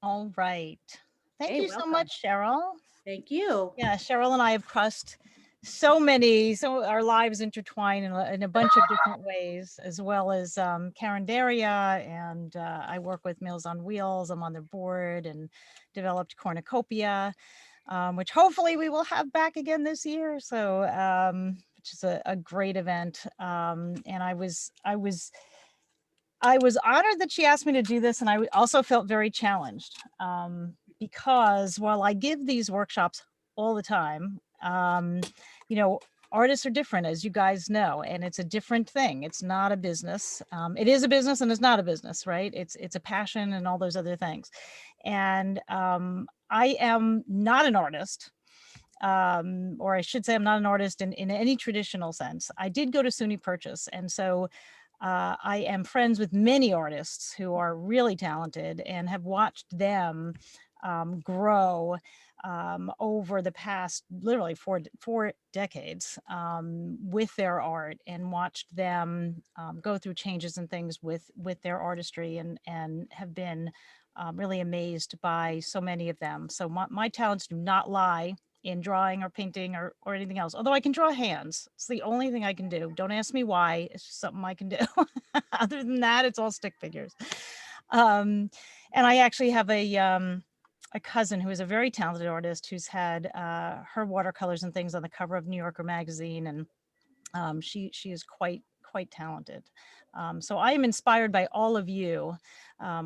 All right. Thank Hey, you so welcome. much, Cheryl. Thank you. Yeah, Cheryl and I have crossed so our lives intertwine in a bunch of different ways, as well as Karen Daria, and I work with Meals on Wheels. I'm on their board and developed Cornucopia, which hopefully we will have back again this year. So, which is a great event. And I was honored that she asked me to do this, and I also felt very challenged because while I give these workshops all the time, you know, artists are different, as you guys know, and it's a different thing. It's not a business. It is a business, and it's not a business, right? It's a passion and all those other things. And I am not an artist. Or I should say, I'm not an artist in any traditional sense. I did go to SUNY Purchase, and so I am friends with many artists who are really talented and have watched them grow over the past literally four decades with their art, and watched them go through changes and things with their artistry, and have been really amazed by so many of them. So my talents do not lie in drawing or painting or anything else. Although I can draw hands. It's the only thing I can do. Don't ask me why. It's just something I can do. Other than that, it's all stick figures. And I actually have a cousin who is a very talented artist who's had her watercolors and things on the cover of New Yorker magazine, and she is quite talented. So I am inspired by all of you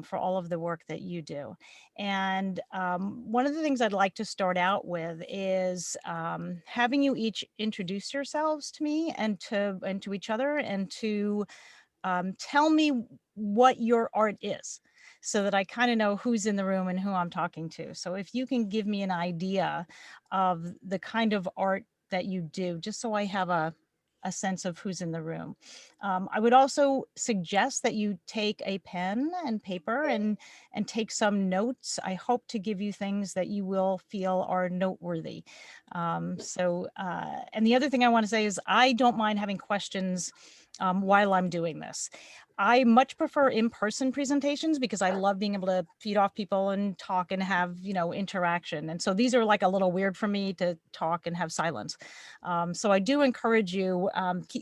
for all of the work that you do. And one of the things I'd like to start out with is having you each introduce yourselves to me and to each other, and to tell me what your art is, so that I kind of know who's in the room and who I'm talking to. So if you can give me an idea of the kind of art that you do, just so I have a sense of who's in the room. I would also suggest that you take a pen and paper and take some notes. I hope to give you things that you will feel are noteworthy. And the other thing I want to say is I don't mind having questions while I'm doing this. I much prefer in-person presentations because I love being able to feed off people and talk and have, interaction. And so these are like a little weird for me to talk and have silence. So I do encourage you,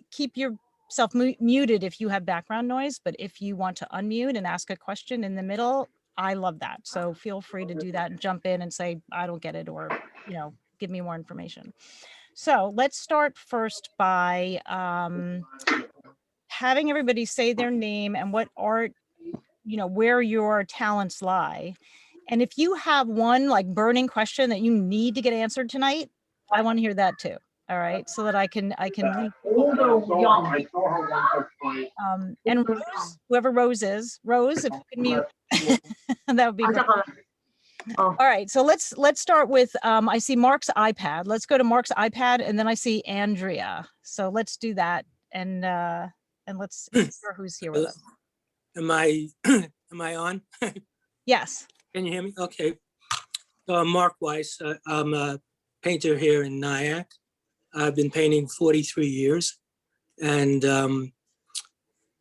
keep yourself muted if you have background noise, but if you want to unmute and ask a question in the middle, I love that. So feel free to do that and jump in and say, I don't get it, or, give me more information. So let's start first by having everybody say their name and what art, where your talents lie. And if you have one like burning question that you need to get answered tonight, I want to hear that too. All right, so that I can leave people. And Rose, whoever Rose is, Rose, if you can mute, that would be great. All right, so let's start with I see Mark's iPad. Let's go to Mark's iPad, and then I see Andrea. So let's do that, and let's hear who's here with us. Am I on? Yes. Can you hear me? Okay. So I'm Mark Weiss. I'm a painter here in Nanuet. I've been painting 43 years, and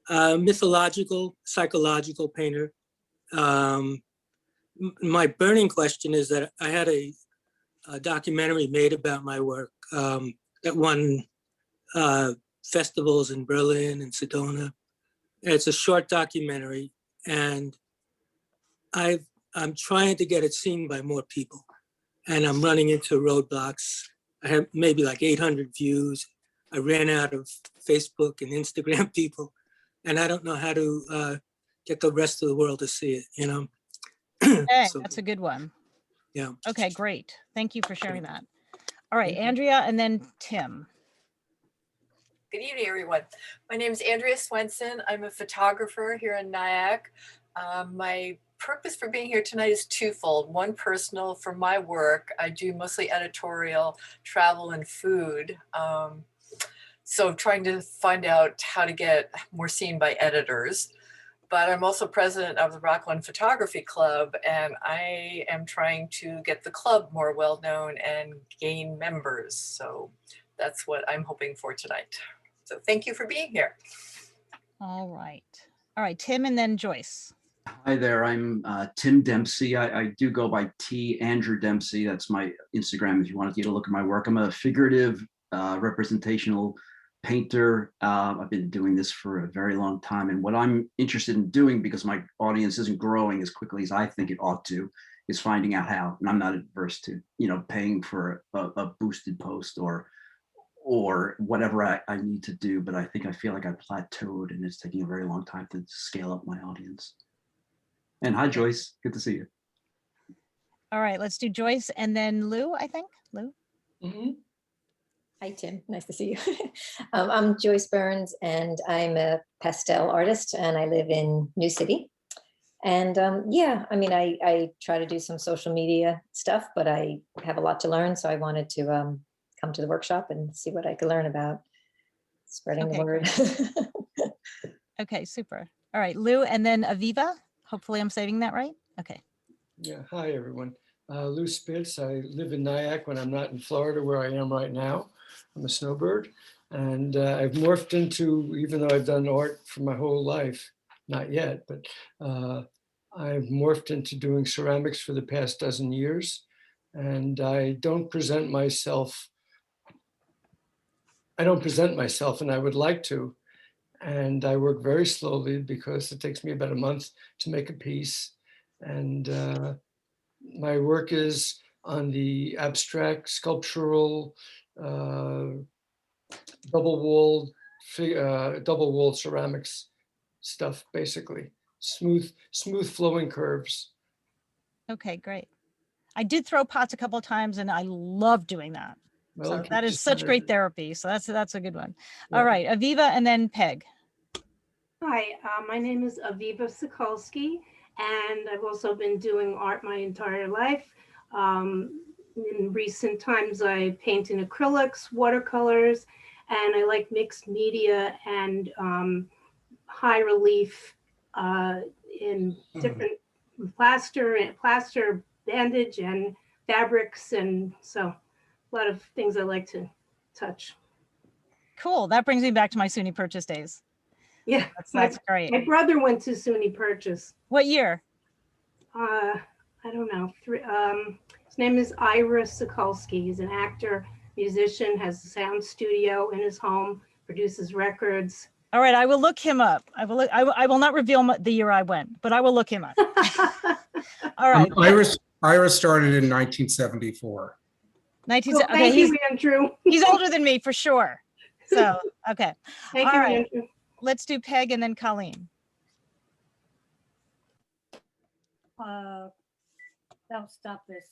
mythological, psychological painter. My burning question is that I had a documentary made about my work that won festivals in Berlin and Sedona. It's a short documentary, and I'm trying to get it seen by more people, and I'm running into roadblocks. I have maybe like 800 views. I ran out of Facebook and Instagram people, and I don't know how to get the rest of the world to see it, Okay, So, that's a good one. yeah. Okay, great. Thank you for sharing that. All right, Andrea, and then Tim. Good evening, everyone. My name is Andrea Swenson. I'm a photographer here in Nyack. My purpose for being here tonight is twofold. One, personal. For my work, I do mostly editorial, travel, and food. So trying to find out how to get more seen by editors. But I'm also president of the Rockland Photography Club, and I am trying to get the club more well-known and gain members. So that's what I'm hoping for tonight. So thank you for being here. All right, Tim, and then Joyce. Hi there, I'm Tim Dempsey. I do go by T. Andrew Dempsey. That's my Instagram if you wanted to get a look at my work. I'm a figurative representational painter. I've been doing this for a very long time. And what I'm interested in doing, because my audience isn't growing as quickly as I think it ought to, is finding out how. And I'm not adverse to, paying for a boosted post or whatever I need to do. But I feel like I plateaued and it's taking a very long time to scale up my audience. And hi, Joyce. Good to see you. All right, let's do Joyce and then Lou, I think. Lou? Mm-hmm. Hi, Tim. Nice to see you. I'm Joyce Burns, and I'm a pastel artist, and I live in New City. And yeah, I mean, I try to do some social media stuff, but I have a lot to learn. So I wanted to come to the workshop and see what I could learn about spreading the word. Okay, super. All right, Lou and then Aviva. Hopefully I'm saying that right. Okay. Yeah, hi everyone. Lou Spitz. I live in Nyack when I'm not in Florida where I am right now. I'm a snowbird, and I've morphed into, even though I've done art for my whole life, not yet, but I've morphed into doing ceramics for the past dozen years. And I don't present myself, and I would like to. And I work very slowly because it takes me about a month to make a piece. And my work is on the abstract, sculptural, double-walled ceramics stuff, basically. Smooth flowing curves. Okay, great. I did throw pots a couple of times and I love doing that. Well, So okay, that is just such wanted great to- therapy. So that's a good one. Yeah. All right, Aviva and then Peg. Hi, my name is Aviva Sokolsky, and I've also been doing art my entire life. In recent times, I paint in acrylics, watercolors, and I like mixed media and high relief in different plaster, bandage, and fabrics, and so a lot of things I like to touch. Cool. That brings me back to my SUNY Purchase days. Yeah, That's great. my brother went to SUNY Purchase. What year? I don't know. His name is Ira Sokolsky. He's an actor, musician, has a sound studio in his home, produces records. All right, I will look him up. I will not reveal the year I went, but I will look him up. All right. Iris started in 1974. Thank you, Andrew. He's older than me for sure. So, okay. Thank All you, right. Andrew. Let's do Peg and then Colleen. I'll stop this.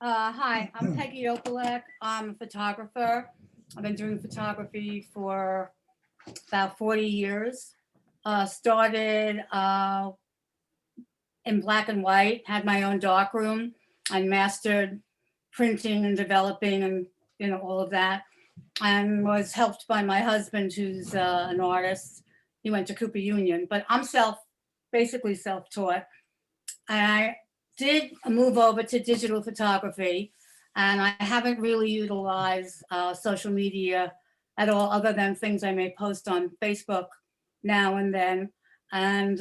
Hi, I'm Peggy Opalek. I'm a photographer. I've been doing photography for about 40 years. Started in black and white, had my own darkroom. I mastered printing and developing and all of that, and was helped by my husband, who's an artist. He went to Cooper Union, but I'm basically self-taught. I did move over to digital photography, and I haven't really utilized social media at all, other than things I may post on Facebook now and then. And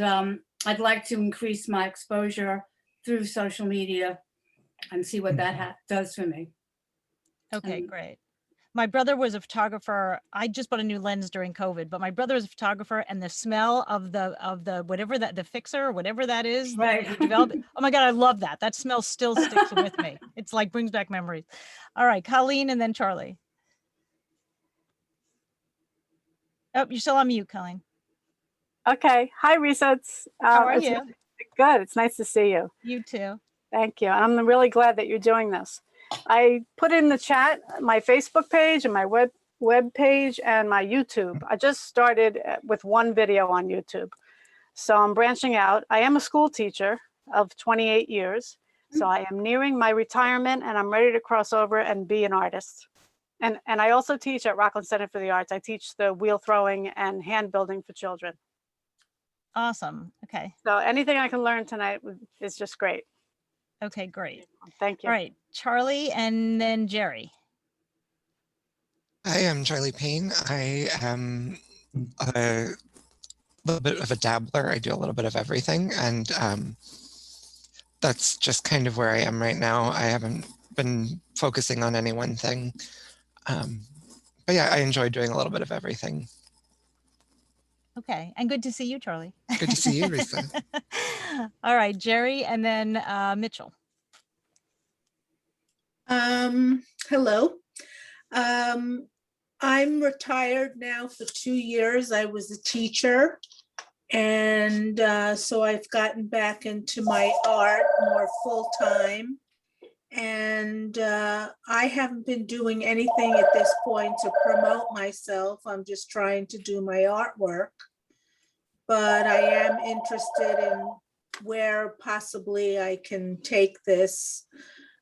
I'd like to increase my exposure through social media and see what that does for me. Okay, great. My brother was a photographer. I just bought a new lens during COVID, but my brother was a photographer, and the smell of the whatever that, the fixer, whatever that is, Right. that he developed. Oh my God, I love that. That smell still sticks with me. It's like brings back memories. All right, Colleen and then Charlie. Oh, you're still on mute, Colleen. Okay. Hi, Risa. How are you? Good. It's nice to see you. You too. Thank you. I'm really glad that you're doing this. I put in the chat my Facebook page and my web page and my YouTube. I just started with one video on YouTube. So I'm branching out. I am a school teacher of 28 years. So I am nearing my retirement and I'm ready to cross over and be an artist. And I also teach at Rockland Center for the Arts. I teach the wheel throwing and hand building for children. Awesome. Okay. So anything I can learn tonight is just great. Okay, great. Thank you. All right, Charlie and then Jerry. Hi, I'm Charlie Payne. I am little bit of a dabbler. I do a little bit of everything, and that's just kind of where I am right now. I haven't been focusing on any one thing. But yeah, I enjoy doing a little bit of everything. Okay, and good to see you, Charlie. Good to see you, Risa. All right, Jerry, and then Mitchell. Hello. I'm retired now for 2 years. I was a teacher. And so I've gotten back into my art more full time. And I haven't been doing anything at this point to promote myself. I'm just trying to do my artwork. But I am interested in where possibly I can take this.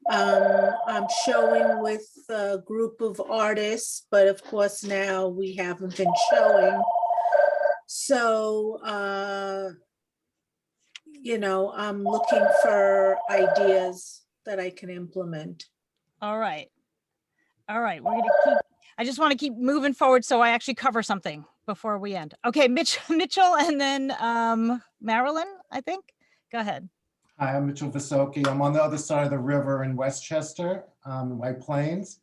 I'm showing with a group of artists, but of course now we haven't been showing. So, you know, I'm looking for ideas that I can implement. All right. All right. We're going to keep, I just want to keep moving forward so I actually cover something before we end. Okay, Mitchell, and then Marilyn, I think. Go ahead. Hi, I'm Mitchell Visoki. I'm on the other side of the river in Westchester, in White Plains.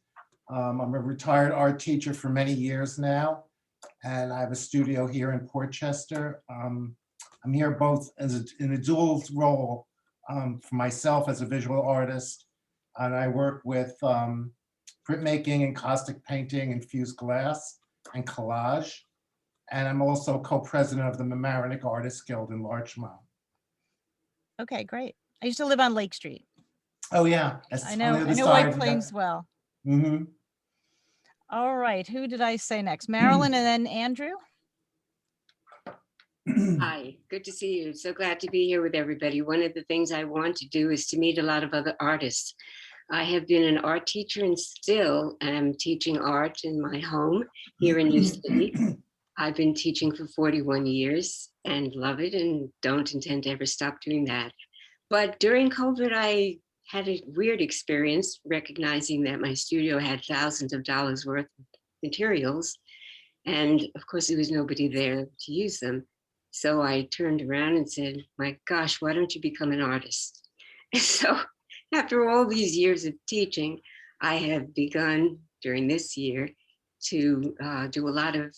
I'm a retired art teacher for many years now, and I have a studio here in Portchester. I'm here both in a dual role for myself as a visual artist, and I work with printmaking and caustic painting, infused glass, and collage. And I'm also co-president of the Mamaroneck Artists Guild in Larchmont. Okay, great. I used to live on Lake Street. Oh yeah, I know White Plains well. Mm-hmm. All right, who did I say next? Marilyn and then Andrew. Hi, good to see you. So glad to be here with everybody. One of the things I want to do is to meet a lot of other artists. I have been an art teacher and still am teaching art in my home here in New City. I've been teaching for 41 years and love it and don't intend to ever stop doing that. But during COVID, I had a weird experience recognizing that my studio had thousands of dollars worth of materials. And of course, there was nobody there to use them. So I turned around and said, my gosh, why don't you become an artist? And so after all these years of teaching, I have begun during this year to do a lot of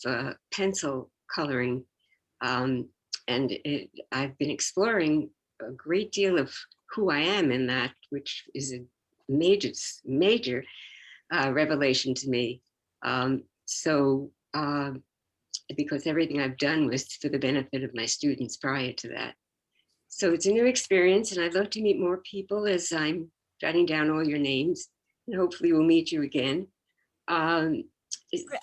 pencil coloring. I've been exploring a great deal of who I am in that, which is a major revelation to me. Because everything I've done was for the benefit of my students prior to that. So it's a new experience, and I'd love to meet more people as I'm jotting down all your names, and hopefully we'll meet you again.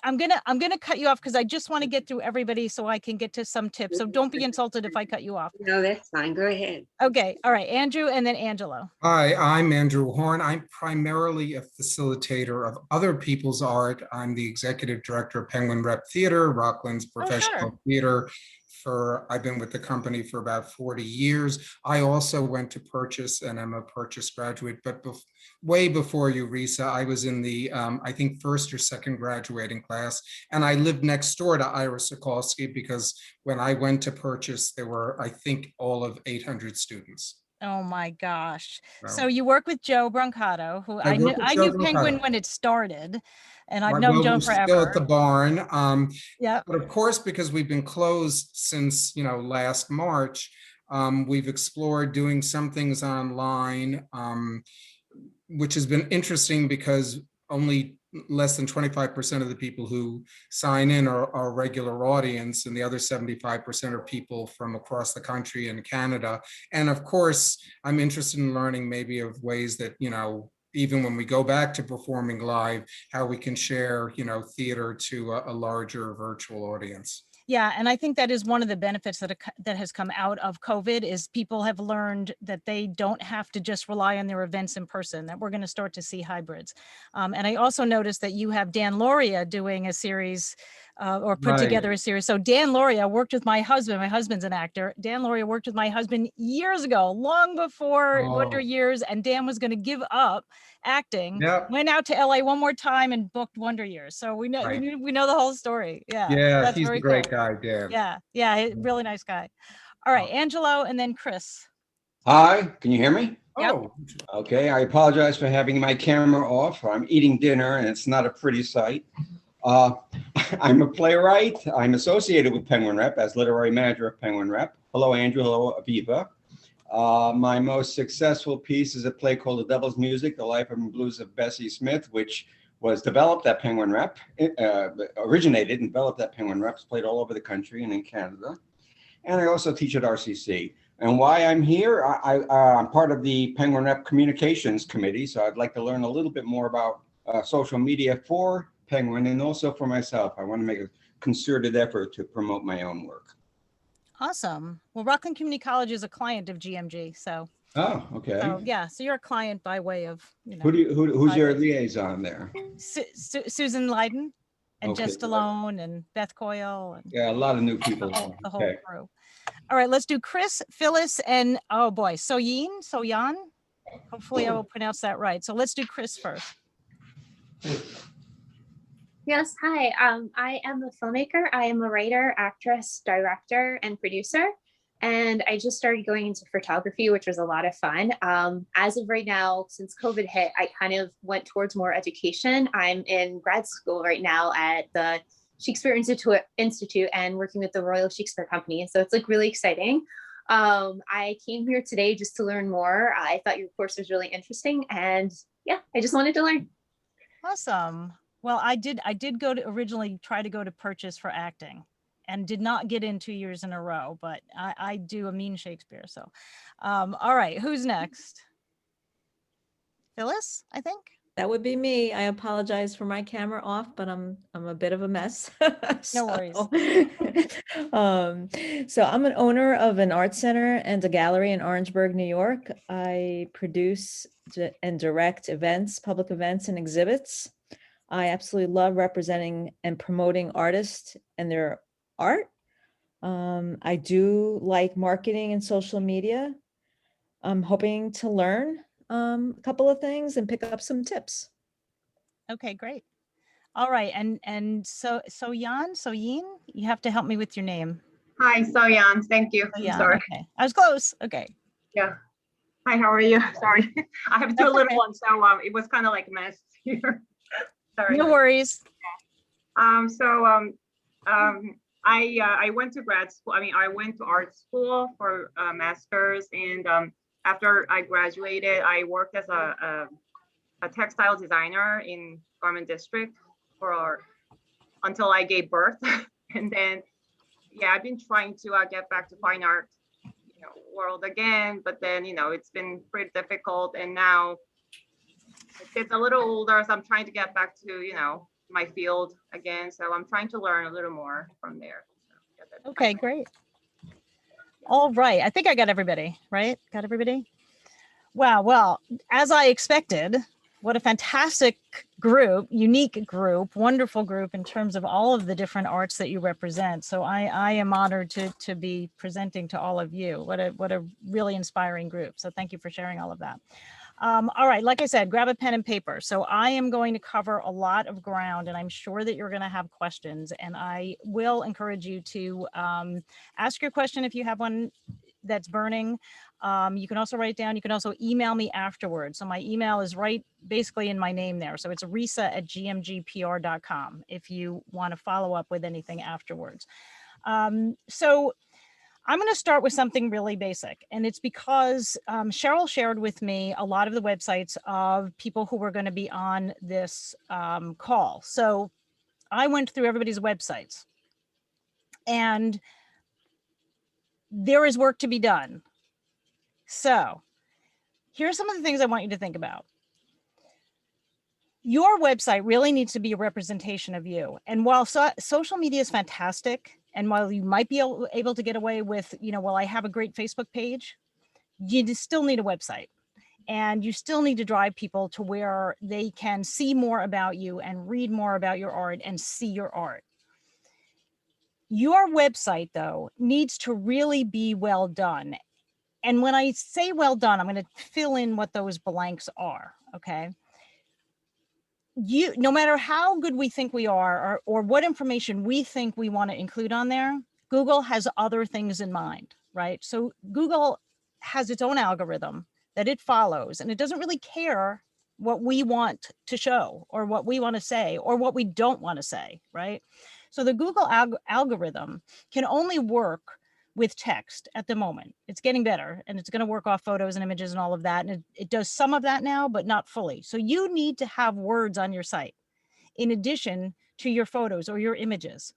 I'm gonna cut you off because I just want to get through everybody so I can get to some tips. So don't be insulted if I cut you off. No, that's fine. Go ahead. Okay. All right. Andrew and then Angelo. Hi, I'm Andrew Horn. I'm primarily a facilitator of other people's art. I'm the executive director of Penguin Rep Theater, Rockland's professional theater. I've been with the company for about 40 years. I also went to Purchase and I'm a Purchase graduate, but way before you, Risa, I was in the, I think, first or second graduating class. And I lived next door to Ira Sokolsky because when I went to Purchase, there were, I think, all of 800 students. Oh my gosh. So you work with Joe Brancato, who I knew Penguin when it started, and I've known Joe forever. Still at the barn. Yeah. But of course, because we've been closed since, last March, we've explored doing some things online, which has been interesting because only less than 25% of the people who sign in are our regular audience, and the other 75% are people from across the country and Canada. And of course, I'm interested in learning maybe of ways that, even when we go back to performing live, how we can share, theater to a larger virtual audience. Yeah, and I think that is one of the benefits that has come out of COVID is people have learned that they don't have to just rely on their events in person, that we're going to start to see hybrids. And I also noticed that you have Dan Loria doing a series or put together a series. So Dan Lauria worked with my husband. My husband's an actor. Dan Lauria worked with my husband years ago, long before Wonder Years, and Dan was going to give up acting. Yep. Went out to LA one more time and booked Wonder Years. So we know we know the whole story. Yeah. Yeah, That's he's a very great cool. guy, Dan. Yeah, really nice guy. All right, Angelo and then Chris. Hi, can you hear me? Oh, Okay, I apologize for having my camera off. I'm eating dinner and it's not a pretty sight. I'm a playwright. I'm associated with Penguin Rep as literary manager of Penguin Rep. Hello, Andrew. Hello, Aviva. My most successful piece is a play called The Devil's Music, The Life and Blues of Bessie Smith, which was developed at Penguin Rep, originated and developed at Penguin Rep, played all over the country and in Canada. And I also teach at RCC. And why I'm here, I'm part of the Penguin Rep Communications Committee, so I'd like to learn a little bit more about social media for Penguin and also for myself. I want to make a concerted effort to promote my own work. Awesome. Well, Rockland Community College is a client of GMG, so. Oh, okay. So, yeah, so you're a client by way of, you know. Who's your liaison there? Susan Leiden and Okay. Jess Stallone and Beth Coyle. And Yeah, a lot of new people. the whole Okay. crew. All right, let's do Chris, Phyllis, and oh boy, Soyan. Hopefully I will pronounce that right. So let's do Chris first. Yes, hi. I am a filmmaker. I am a writer, actress, director, and producer. And I just started going into photography, which was a lot of fun. As of right now, since COVID hit, I kind of went towards more education. I'm in grad school right now at the Shakespeare Institute and working with the Royal Shakespeare Company. So it's like really exciting. I came here today just to learn more. I thought your course was really interesting, and yeah, I just wanted to learn. Awesome. Well, I did go to originally try to go to Purchase for acting and did not get in 2 years in a row, but I do a mean Shakespeare. So, all right, who's next? Phyllis, I think. That would be me. I apologize for my camera off, but I'm a bit of a mess. No worries. So I'm an owner of an art center and a gallery in Orangeburg, New York. I produce and direct events, public events and exhibits. I absolutely love representing and promoting artists and their art. I do like marketing and social media. I'm hoping to learn a couple of things and pick up some tips. Okay, great. All right, and Soyin, you have to help me with your name. Hi, Soyan. Thank you. Soyan, Sorry. okay. I was close. Okay. Yeah. Hi, how are you? Sorry. I have two That's little okay. ones, so it was kind of like a mess here. Sorry. No worries. I went to grad school. I went to art school for a master's, and after I graduated, I worked as a textile designer in Garment District until I gave birth, and then I've been trying to get back to fine art, world again, but then it's been pretty difficult, and now it's a little older, so I'm trying to get back to my field again. So I'm trying to learn a little more from there. So, Okay, great. All right, I think I got everybody, right? Got everybody? Wow, well, as I expected, what a fantastic group, unique group, wonderful group in terms of all of the different arts that you represent. So I am honored to be presenting to all of you. What a really inspiring group. So thank you for sharing all of that. All right, like I said, grab a pen and paper. So I am going to cover a lot of ground, and I'm sure that you're going to have questions, and I will encourage you to ask your question if you have one that's burning. You can also write it down. You can also email me afterwards. So my email is right basically in my name there. So it's risa@gmgpr.com if you want to follow up with anything afterwards. So I'm going to start with something really basic, and it's because Cheryl shared with me a lot of the websites of people who were going to be on this call. So I went through everybody's websites, and there is work to be done. So here's some of the things I want you to think about. Your website really needs to be a representation of you. And while social media is fantastic, and while you might be able to get away with, well, I have a great Facebook page, you still need a website. And you still need to drive people to where they can see more about you and read more about your art and see your art. Your website, though, needs to really be well done. And when I say well done, I'm going to fill in what those blanks are, okay? No matter how good we think we are, or what information we think we want to include on there, Google has other things in mind, right? So Google has its own algorithm that it follows, and it doesn't really care what we want to show or what we want to say or what we don't want to say, right? So the Google algorithm can only work with text at the moment. It's getting better, and it's going to work off photos and images and all of that. And it does some of that now, but not fully. So you need to have words on your site in addition to your photos or your images.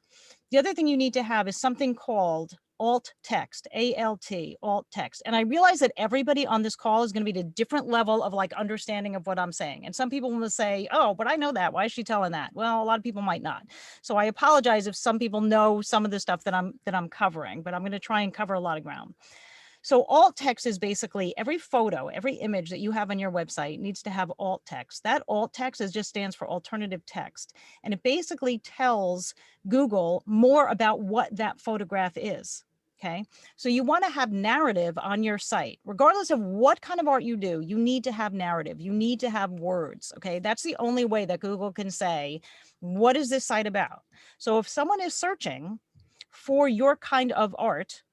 The other thing you need to have is something called alt text, A-L-T, alt text. And I realize that everybody on this call is going to be at a different level of like understanding of what I'm saying. And some people will say, oh, but I know that. Why is she telling that? Well, a lot of people might not. So I apologize if some people know some of the stuff that I'm covering, but I'm going to try and cover a lot of ground. So alt text is basically every photo, every image that you have on your website needs to have alt text. That alt text just stands for alternative text. And it basically tells Google more about what that photograph is. Okay, so you want to have narrative on your site, regardless of what kind of art you do. You need to have narrative. You need to have words. Okay, that's the only way that Google can say, what is this site about? So if someone is searching for your kind of art,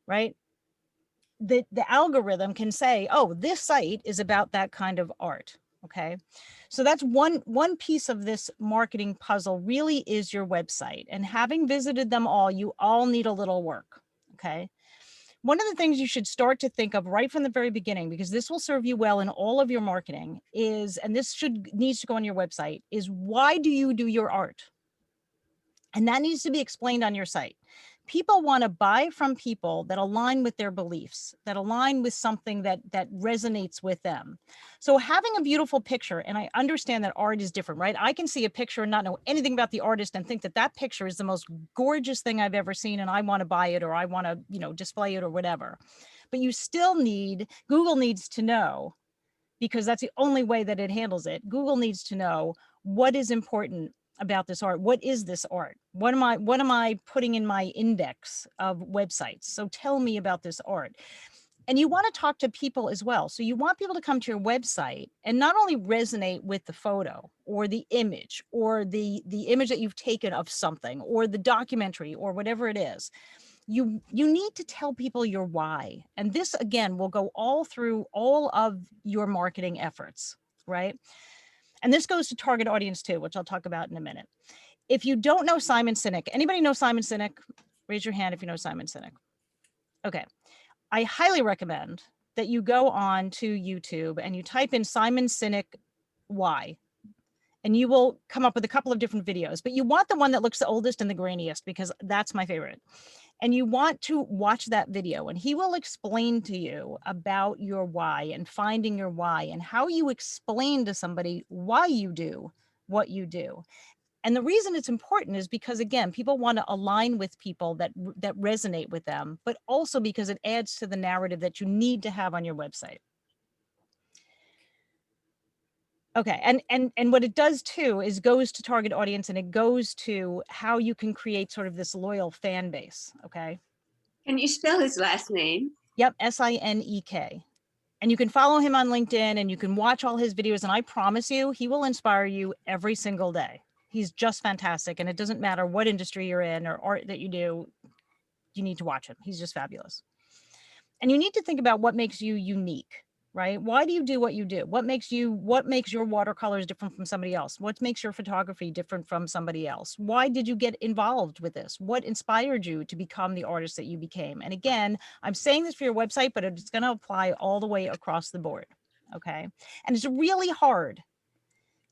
right, the algorithm can say, oh, this site is about that kind of art. Okay, so that's one piece of this marketing puzzle really is your website. And having visited them all, you all need a little work. Okay. One of the things you should start to think of right from the very beginning, because this will serve you well in all of your marketing, is, and this needs to go on your website, is why do you do your art? And that needs to be explained on your site. People want to buy from people that align with their beliefs, that align with something that resonates with them. So having a beautiful picture, and I understand that art is different, right? I can see a picture and not know anything about the artist and think that that picture is the most gorgeous thing I've ever seen, and I want to buy it, or I want to, you know, display it or whatever. But you still need, Google needs to know, because that's the only way that it handles it. Google needs to know what is important about this art. What is this art? What am I putting in my index of websites? So tell me about this art. And you want to talk to people as well. So you want people to come to your website and not only resonate with the photo or the image or the image that you've taken of something or the documentary or whatever it is. You need to tell people your why. And this, again, will go all through all of your marketing efforts, right? And this goes to target audience too, which I'll talk about in a minute. If you don't know Simon Sinek, anybody know Simon Sinek? Raise your hand if you know Simon Sinek. Okay, I highly recommend that you go on to YouTube and you type in Simon Sinek why, and you will come up with a couple of different videos, but you want the one that looks the oldest and the grainiest, because that's my favorite. And you want to watch that video, and he will explain to you about your why and finding your why and how you explain to somebody why you do what you do. And the reason it's important is because, again, people want to align with people that resonate with them, but also because it adds to the narrative that you need to have on your website. Okay, and what it does too is goes to target audience, and it goes to how you can create sort of this loyal fan base, okay? Can you spell his last name? Yep, S-I-N-E-K. And you can follow him on LinkedIn, and you can watch all his videos, and I promise you, he will inspire you every single day. He's just fantastic, and it doesn't matter what industry you're in or art that you do, you need to watch him. He's just fabulous. And you need to think about what makes you unique. Right? Why do you do what you do? What makes your watercolors different from somebody else? What makes your photography different from somebody else? Why did you get involved with this? What inspired you to become the artist that you became? And again, I'm saying this for your website, but it's going to apply all the way across the board. Okay. And it's really hard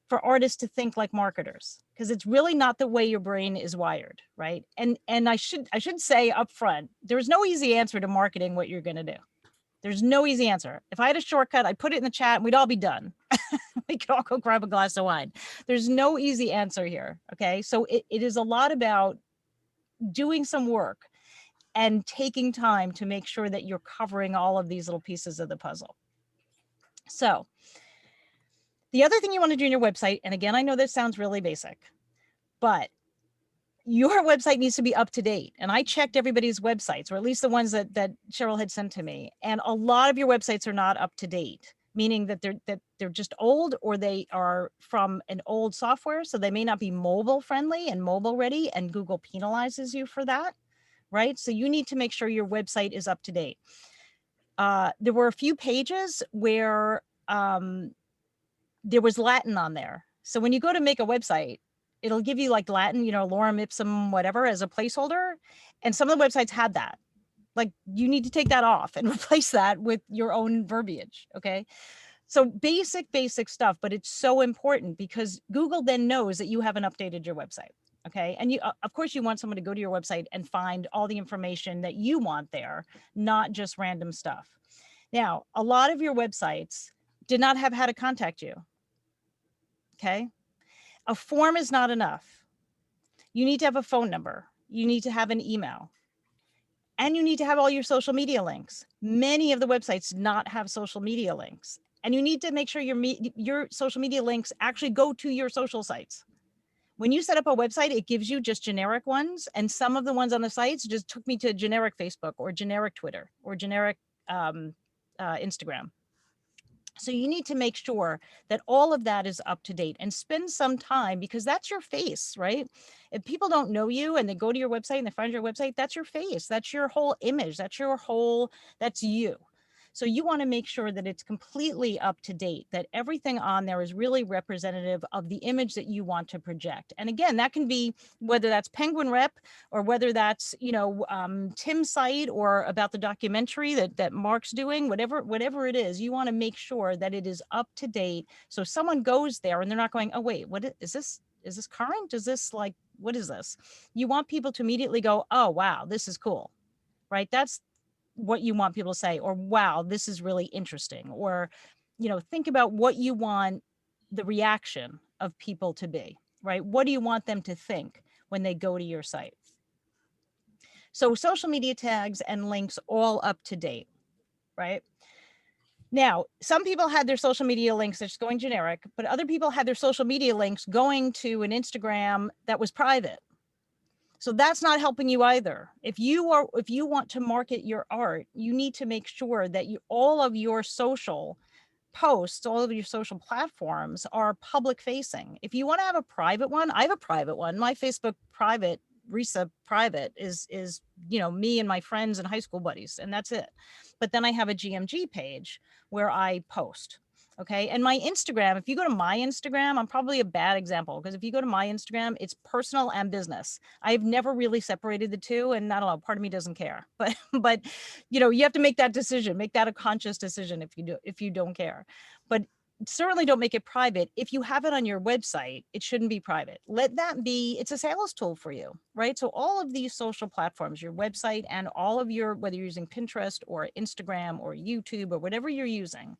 for artists to think like marketers, because it's really not the way your brain is wired. Right. And I should say up front, there's no easy answer to marketing what you're going to do. There's no easy answer. If I had a shortcut, I'd put it in the chat and we'd all be done. We could all go grab a glass of wine. There's no easy answer here, okay? So it is a lot about doing some work and taking time to make sure that you're covering all of these little pieces of the puzzle. So the other thing you want to do in your website, and again, I know this sounds really basic, but your website needs to be up to date. And I checked everybody's websites, or at least the ones that Cheryl had sent to me. And a lot of your websites are not up to date, meaning that they're just old, or they are from an old software. So they may not be mobile friendly and mobile ready, and Google penalizes you for that, right? So you need to make sure your website is up to date. There were a few pages where there was Latin on there. So when you go to make a website, it'll give you like Latin, you know, lorem ipsum, whatever, as a placeholder. And some of the websites had that. Like, you need to take that off and replace that with your own verbiage. Okay. So basic stuff, but it's so important because Google then knows that you haven't updated your website. Okay. And you, of course, you want someone to go to your website and find all the information that you want there, not just random stuff. Now, a lot of your websites did not have how to contact you. Okay. A form is not enough. You need to have a phone number. You need to have an email. And you need to have all your social media links. Many of the websites do not have social media links. And you need to make sure your social media links actually go to your social sites. When you set up a website, it gives you just generic ones. And some of the ones on the sites just took me to generic Facebook or generic Twitter or generic Instagram. So you need to make sure that all of that is up to date and spend some time, because that's your face, right? If people don't know you and they go to your website and they find your website, that's your face. That's your whole image. That's you. So you want to make sure that it's completely up to date, that everything on there is really representative of the image that you want to project. And again, that can be whether that's Penguin Rep or whether that's, you know, Tim's site or about the documentary that Mark's doing, whatever it is, you want to make sure that it is up to date. So someone goes there and they're not going, oh, wait, what is this? Is this current? Is this like, what is this? You want people to immediately go, oh, wow, this is cool, right? That's what you want people to say, or wow, this is really interesting, or, you know, think about what you want the reaction of people to be, right? What do you want them to think when they go to your site? So social media tags and links all up to date, right? Now, some people had their social media links that's going generic, but other people had their social media links going to an Instagram that was private. So that's not helping you either. If you want to market your art, you need to make sure that all of your social posts, all of your social platforms are public facing. If you want to have a private one, I have a private one. My Facebook private, Risa private is, you know, me and my friends and high school buddies, and that's it. But then I have a GMG page where I post. Okay. And my Instagram, if you go to my Instagram, I'm probably a bad example, because if you go to my Instagram, it's personal and business. I've never really separated the two, and I don't know, part of me doesn't care, but you know, you have to make that decision, make that a conscious decision if you don't care, but certainly don't make it private. If you have it on your website, it shouldn't be private. Let that be, it's a sales tool for you, right? So all of these social platforms, your website and all of your, whether you're using Pinterest or Instagram or YouTube or whatever you're using,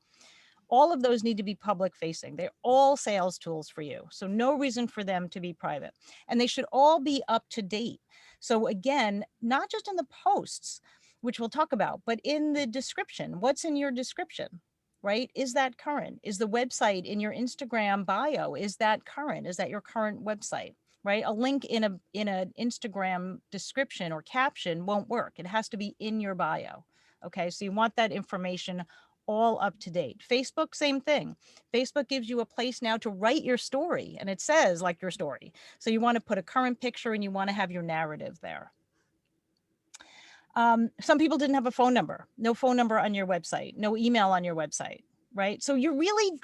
all of those need to be public facing. They're all sales tools for you. So no reason for them to be private, and they should all be up to date. So again, not just in the posts, which we'll talk about, but in the description. What's in your description, right? Is that current? Is the website in your Instagram bio, is that current? Is that your current website, right? A link in an Instagram description or caption won't work. It has to be in your bio. Okay, so you want that information all up to date. Facebook, same thing. Facebook gives you a place now to write your story, and it says like your story. So you want to put a current picture and you want to have your narrative there. Some people didn't have a phone number, no phone number on your website, no email on your website, right? So you're really,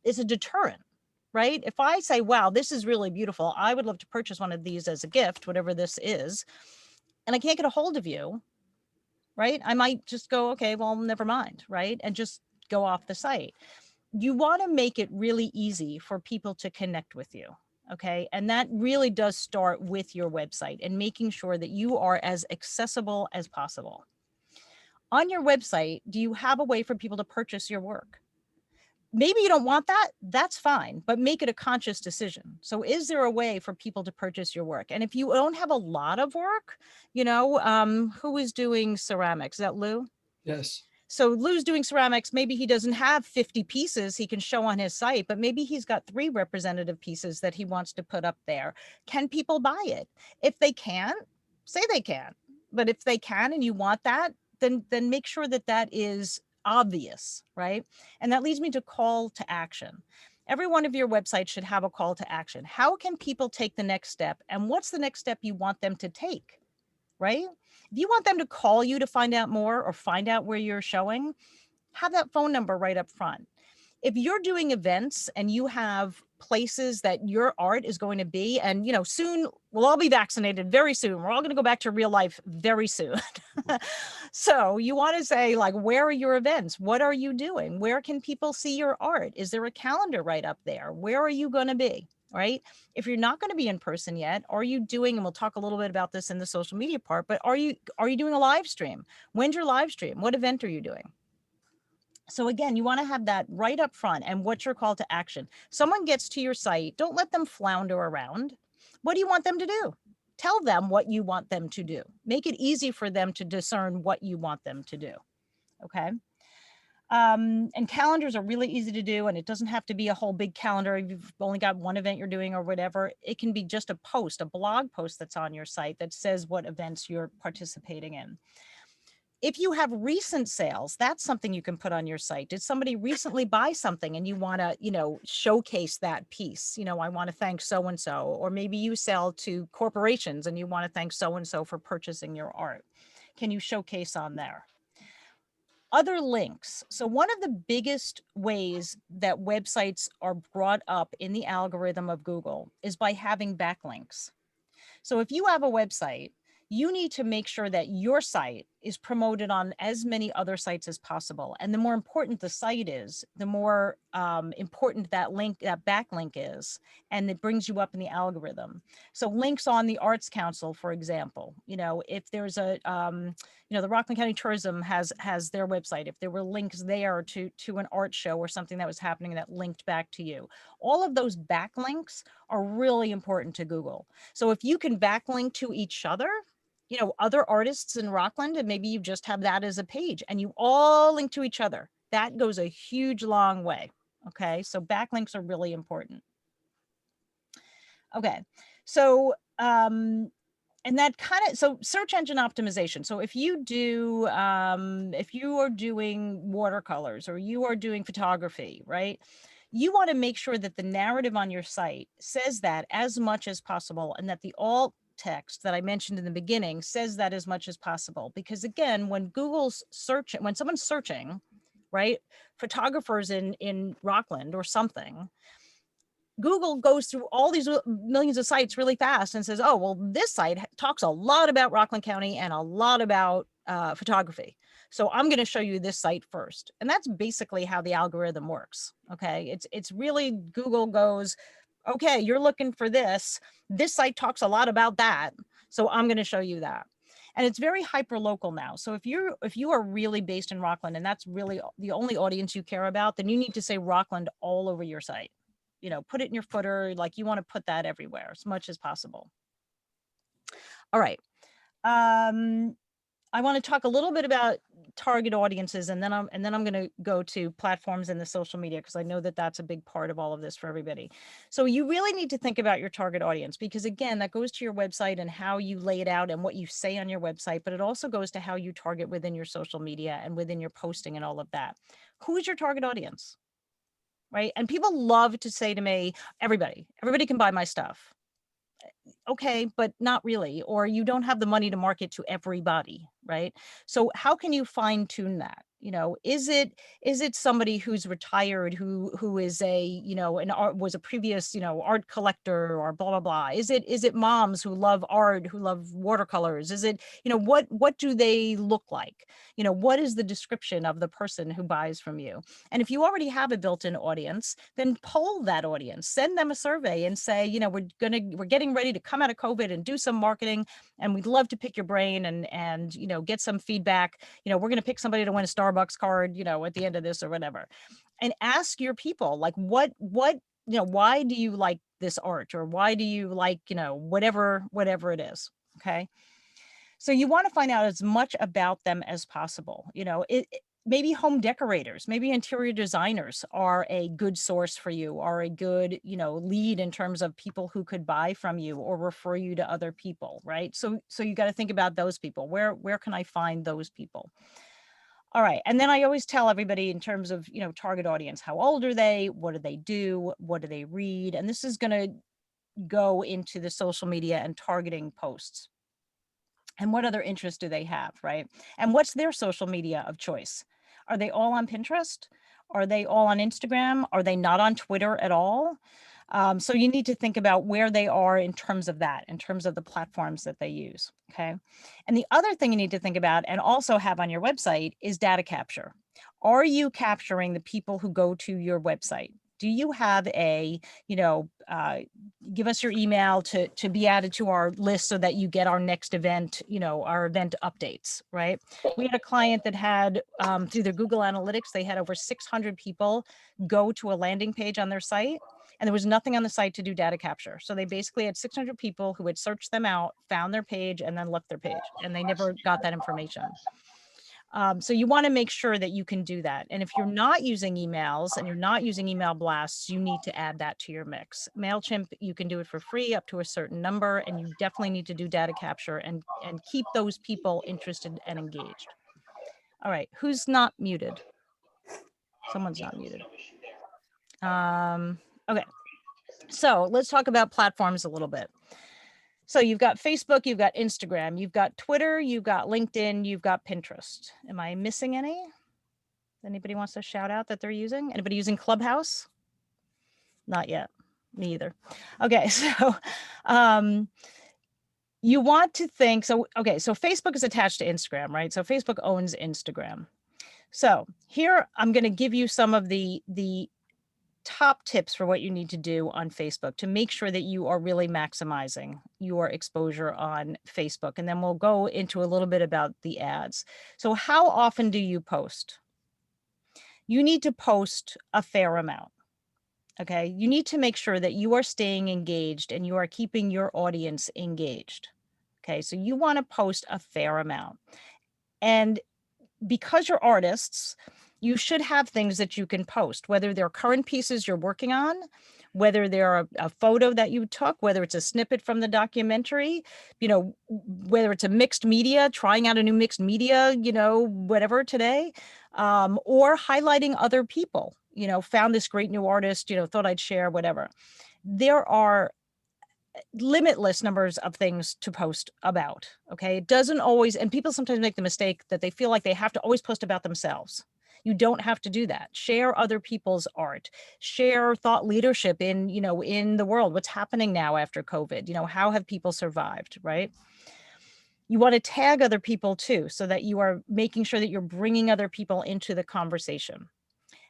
it's a deterrent, right? If I say, wow, this is really beautiful, I would love to purchase one of these as a gift, whatever this is, and I can't get a hold of you, right? I might just go, okay, well, never mind, right? And just go off the site. You want to make it really easy for people to connect with you, okay? And that really does start with your website and making sure that you are as accessible as possible. On your website, do you have a way for people to purchase your work? Maybe you don't want that, that's fine, but make it a conscious decision. So is there a way for people to purchase your work? And if you don't have a lot of work, you know, who is doing ceramics? Is that Lou? Yes. So Lou's doing ceramics, maybe he doesn't have 50 pieces he can show on his site, but maybe he's got 3 representative pieces that he wants to put up there. Can people buy it? If they can, say they can. But if they can and you want that, then make sure that that is obvious, right? And that leads me to call to action. Every one of your websites should have a call to action. How can people take the next step? And what's the next step you want them to take, right? If you want them to call you to find out more or find out where you're showing, have that phone number right up front. If you're doing events and you have places that your art is going to be, and soon we'll all be vaccinated very soon. We're all going to go back to real life very soon. So you want to say, like, where are your events? What are you doing? Where can people see your art? Is there a calendar right up there? Where are you going to be? Right? If you're not going to be in person yet, are you doing, and we'll talk a little bit about this in the social media part, but are you doing a live stream? When's your live stream? What event are you doing? So again, you want to have that right up front. And what's your call to action? Someone gets to your site, don't let them flounder around. What do you want them to do? Tell them what you want them to do. Make it easy for them to discern what you want them to do. Okay. And calendars are really easy to do, and it doesn't have to be a whole big calendar. If you've only got one event you're doing or whatever, it can be just a post, a blog post that's on your site that says what events you're participating in. If you have recent sales, that's something you can put on your site. Did somebody recently buy something and you want to, showcase that piece? I want to thank so-and-so, or maybe you sell to corporations and you want to thank so-and-so for purchasing your art. Can you showcase on there? Other links. So one of the biggest ways that websites are brought up in the algorithm of Google is by having backlinks. So if you have a website, you need to make sure that your site is promoted on as many other sites as possible. And the more important the site is, the more important that backlink is, and it brings you up in the algorithm. So links on the Arts Council, for example, if there's a, the Rockland County Tourism has their website. If there were links there to an art show or something that was happening that linked back to you, all of those backlinks are really important to Google. So if you can backlink to each other, other artists in Rockland, and maybe you just have that as a page and you all link to each other, that goes a huge, long way. Okay. So backlinks are really important. Okay. So, and that so search engine optimization. So if you do, if you are doing watercolors or you are doing photography, right? You want to make sure that the narrative on your site says that as much as possible, and that the alt text that I mentioned in the beginning says that as much as possible. Because again, when when someone's searching, right, photographers in Rockland or something, Google goes through all these millions of sites really fast and says, oh, well, this site talks a lot about Rockland County and a lot about photography. So I'm going to show you this site first. And that's basically how the algorithm works. Okay. It's really, Google goes, okay, you're looking for this. This site talks a lot about that. So I'm going to show you that. And it's very hyper local now. So if you are really based in Rockland and that's really the only audience you care about, then you need to say Rockland all over your site. Put it in your footer, like you want to put that everywhere as much as possible. All right. I want to talk a little bit about target audiences, and then I'm going to go to platforms and the social media, because I know that that's a big part of all of this for everybody. So you really need to think about your target audience, because again, that goes to your website and how you lay it out and what you say on your website, but it also goes to how you target within your social media and within your posting and all of that. Who is your target audience? Right? And people love to say to me, everybody can buy my stuff. Okay, but not really, or you don't have the money to market to everybody, right? So how can you fine tune that? Is it somebody who's retired, who is was a previous, art collector or blah, blah, blah? Is it moms who love art, who love watercolors? Is it, what do they look like? What is the description of the person who buys from you? And if you already have a built-in audience, then poll that audience, send them a survey and say, we're getting ready to come out of COVID and do some marketing, and we'd love to pick your brain and get some feedback. We're going to pick somebody to win a Starbucks card, at the end of this or whatever, and ask your people, like, what, why do you like this art, or why do you like, whatever it is. Okay. So you want to find out as much about them as possible. maybe home decorators, maybe interior designers are a good source for you, are a good, lead in terms of people who could buy from you or refer you to other people, right? So you got to think about those people. Where can I find those people? All right. And then I always tell everybody in terms of, target audience, how old are they? What do they do? What do they read? And this is going to go into the social media and targeting posts. And what other interests do they have, right? And what's their social media of choice? Are they all on Pinterest? Are they all on Instagram? Are they not on Twitter at all? So you need to think about where they are in terms of that, in terms of the platforms that they use, okay? And the other thing you need to think about and also have on your website is data capture. Are you capturing the people who go to your website? Do you have a, give us your email to be added to our list so that you get our next event, our event updates, right? We had a client that had, through their Google Analytics, they had over 600 people go to a landing page on their site, and there was nothing on the site to do data capture. So they basically had 600 people who had searched them out, found their page, and then left their page, and they never got that information. So you want to make sure that you can do that. And if you're not using emails and you're not using email blasts, you need to add that to your mix. MailChimp, you can do it for free up to a certain number, and you definitely need to do data capture and keep those people interested and engaged. All right, who's not muted? Someone's not muted. Okay, so let's talk about platforms a little bit. So you've got Facebook, you've got Instagram, you've got Twitter, you've got LinkedIn, you've got Pinterest. Am I missing any? Anybody wants to shout out that they're using? Anybody using Clubhouse? Not yet. Me either. Okay, so you want to think, so Facebook is attached to Instagram, right? So Facebook owns Instagram. So here I'm going to give you some of the top tips for what you need to do on Facebook to make sure that you are really maximizing your exposure on Facebook. And then we'll go into a little bit about the ads. So how often do you post? You need to post a fair amount. Okay. You need to make sure that you are staying engaged and you are keeping your audience engaged. Okay. So you want to post a fair amount. And because you're artists, you should have things that you can post, whether they're current pieces you're working on, whether they're a photo that you took, whether it's a snippet from the documentary, whether it's a mixed media, trying out a new mixed media, whatever today, or highlighting other people, found this great new artist, thought I'd share, whatever. There are limitless numbers of things to post about. Okay. It doesn't always, and people sometimes make the mistake that they feel like they have to always post about themselves. You don't have to do that. Share other people's art, share thought leadership in, in the world, what's happening now after COVID, how have people survived, right? You want to tag other people too, so that you are making sure that you're bringing other people into the conversation.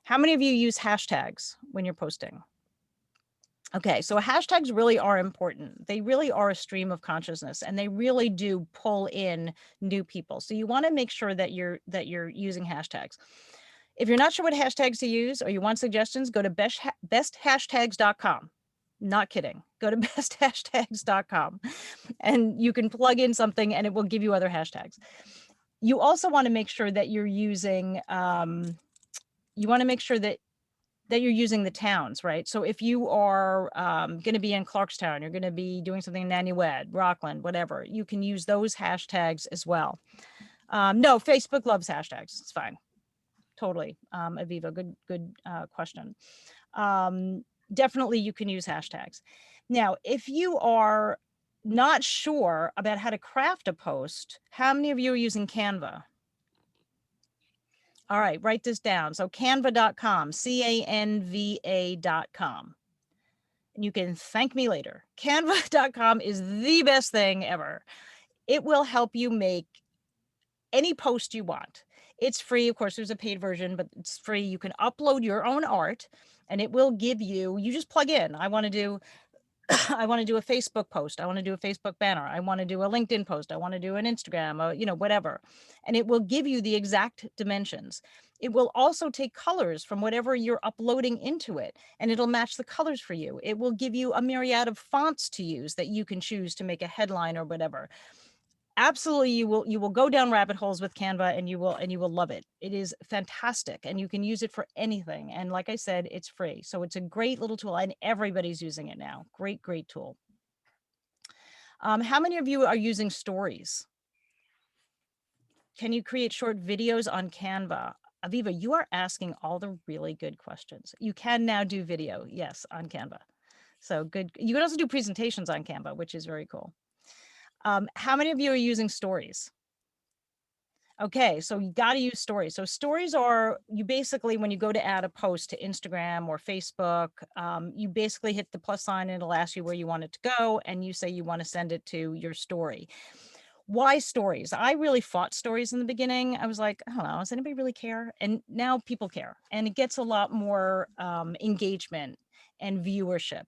How many of you use hashtags when you're posting? Okay, so hashtags really are important. They really are a stream of consciousness, and they really do pull in new people. So you want to make sure that you're using hashtags. If you're not sure what hashtags to use or you want suggestions, go to besthashtags.com. Not kidding. Go to besthashtags.com and you can plug in something and it will give you other hashtags. You also want to make sure that you're using, you're using the towns, right? So if you are going to be in Clarkstown, you're going to be doing something in Nanuet, Rockland, whatever, you can use those hashtags as well. No, Facebook loves hashtags. It's fine. Totally. Aviva, good question. Definitely you can use hashtags. Now, if you are not sure about how to craft a post, how many of you are using Canva? All right, write this down. So canva.com, canva.com. And you can thank me later. Canva.com is the best thing ever. It will help you make any post you want. It's free. Of course, there's a paid version, but it's free. You can upload your own art and it will give you, you just plug in. I want to do a Facebook post. I want to do a Facebook banner. I want to do a LinkedIn post. I want to do an Instagram, whatever. And it will give you the exact dimensions. It will also take colors from whatever you're uploading into it, and it'll match the colors for you. It will give you a myriad of fonts to use that you can choose to make a headline or whatever. absolutely, you will go down rabbit holes with Canva, and you will love it. It is fantastic, and you can use it for anything. And like I said, it's free. So it's a great little tool, and everybody's using it now. Great, great tool. How many of you are using stories? Can you create short videos on Canva? Aviva, you are asking all the really good questions. You can now do video, yes, on Canva. So good. You can also do presentations on Canva, which is very cool. How many of you are using stories? Okay, so you got to use stories. So stories are, you basically, when you go to add a post to Instagram or Facebook, you basically hit the plus sign and it'll ask you where you want it to go. And you say you want to send it to your story. Why stories? I really fought stories in the beginning. I was like, I don't know, does anybody really care? And now people care, and it gets a lot more engagement and viewership.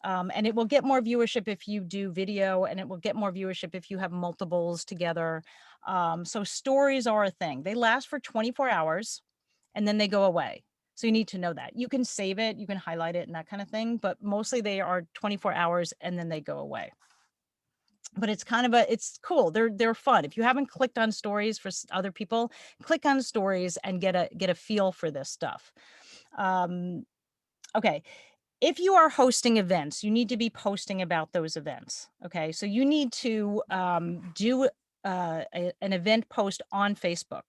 And it will get more viewership if you do video, and it will get more viewership if you have multiples together. So stories are a thing. They last for 24 hours and then they go away. So you need to know that. You can save it, you can highlight it and that kind of thing, but mostly they are 24 hours and then they go away. But it's kind of it's cool. They're fun. If you haven't clicked on stories for other people, click on stories and get a feel for this stuff. Okay. If you are hosting events, you need to be posting about those events. Okay, so you need to do an event post on Facebook.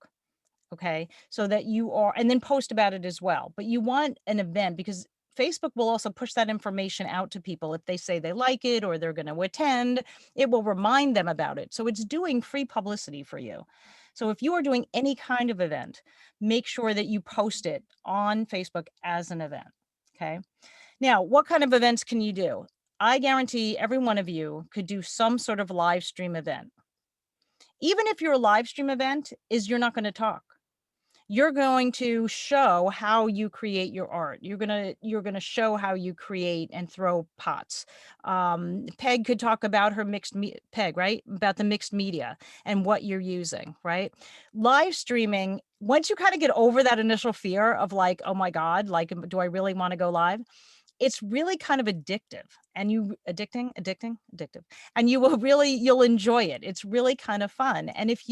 Okay, so that you are, and then post about it as well. But you want an event because Facebook will also push that information out to people. If they say they like it or they're going to attend, it will remind them about it. So it's doing free publicity for you. So if you are doing any kind of event, make sure that you post it on Facebook as an event. Okay. Now, what kind of events can you do? I guarantee every one of you could do some sort of live stream event. Even if your live stream event is you're not going to talk. You're going to show how you create your art. You're gonna show how you create and throw pots. Peg could talk about her Peg, right? About the mixed media and what you're using, right? Live streaming, once you kind of get over that initial fear of like, oh my God, like, do I really want to go live? It's really kind of addictive, and addictive, and you'll enjoy it. It's really kind of fun. And if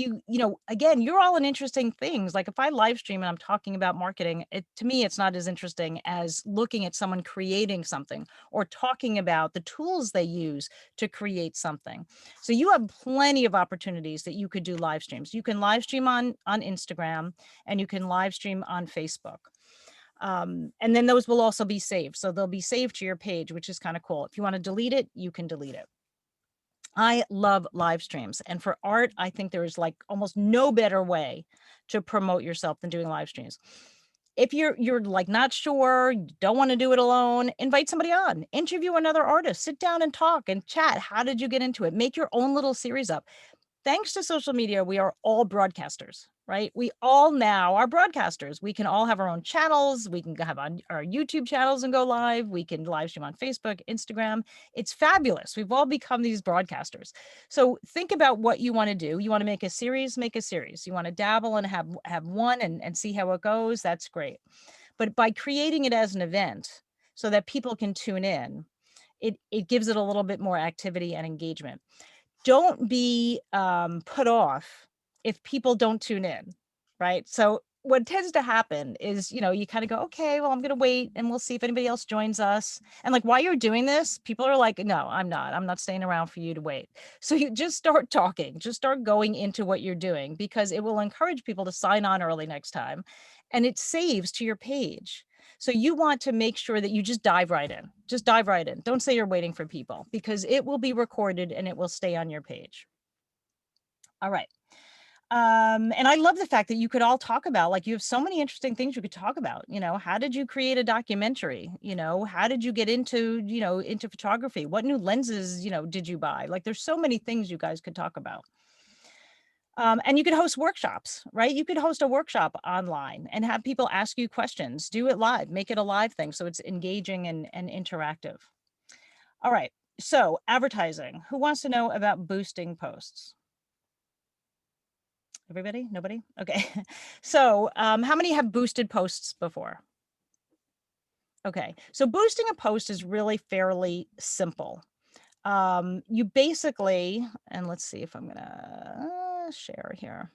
again, you're all in interesting things. Like if I live stream and I'm talking about marketing, to me, it's not as interesting as looking at someone creating something or talking about the tools they use to create something. So you have plenty of opportunities that you could do live streams. You can live stream on Instagram, and you can live stream on Facebook. And then those will also be saved. So they'll be saved to your page, which is kind of cool. If you want to delete it, you can delete it. I love live streams. And for art, I think there is like almost no better way to promote yourself than doing live streams. If you're like not sure, you don't want to do it alone, invite somebody on, interview another artist, sit down and talk and chat. How did you get into it? Make your own little series up. Thanks to social media, we are all broadcasters, right? We all now are broadcasters. We can all have our own channels. We can have on our YouTube channels and go live. We can live stream on Facebook, Instagram. It's fabulous. We've all become these broadcasters. So think about what you want to do. You want to make a series, make a series. You want to dabble and have one and see how it goes. That's great. But by creating it as an event so that people can tune in, it gives it a little bit more activity and engagement. Don't be put off if people don't tune in, right? So what tends to happen is, you kind of go, okay, well, I'm going to wait and we'll see if anybody else joins us. And like, while you're doing this, people are like, no, I'm not staying around for you to wait. So you just start talking, just start going into what you're doing, because it will encourage people to sign on early next time, and it saves to your page. So you want to make sure that you just dive right in. Just dive right in. Don't say you're waiting for people, because it will be recorded and it will stay on your page. All right. And I love the fact that you could all talk about, like, you have so many interesting things you could talk about. How did you create a documentary? How did you get into photography? What new lenses, did you buy? Like, there's so many things you guys could talk about. And you could host workshops, right? You could host a workshop online and have people ask you questions. Do it live, make it a live thing so it's engaging and interactive. All right, so advertising. Who wants to know about boosting posts? Everybody? Nobody? Okay. So how many have boosted posts before? Okay, so boosting a post is really fairly simple. you basically, and let's see if I'm gonna share here.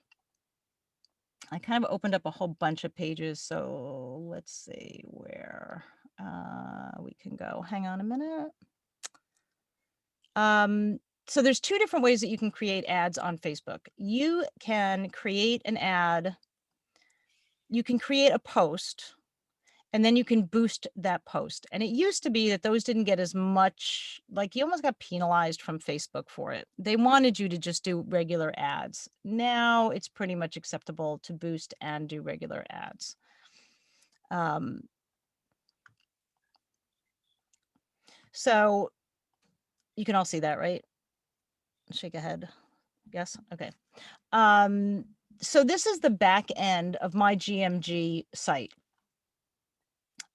I kind of opened up a whole bunch of pages, so let's see where we can go. Hang on a minute. So there's two different ways that you can create ads on Facebook. You can create an ad, you can create a post, and then you can boost that post. And it used to be that those didn't get as much, like you almost got penalized from Facebook for it. They wanted you to just do regular ads. Now it's pretty much acceptable to boost and do regular ads. So you can all see that, right? Shake a head. Yes. Okay. So this is the back end of my GMG site,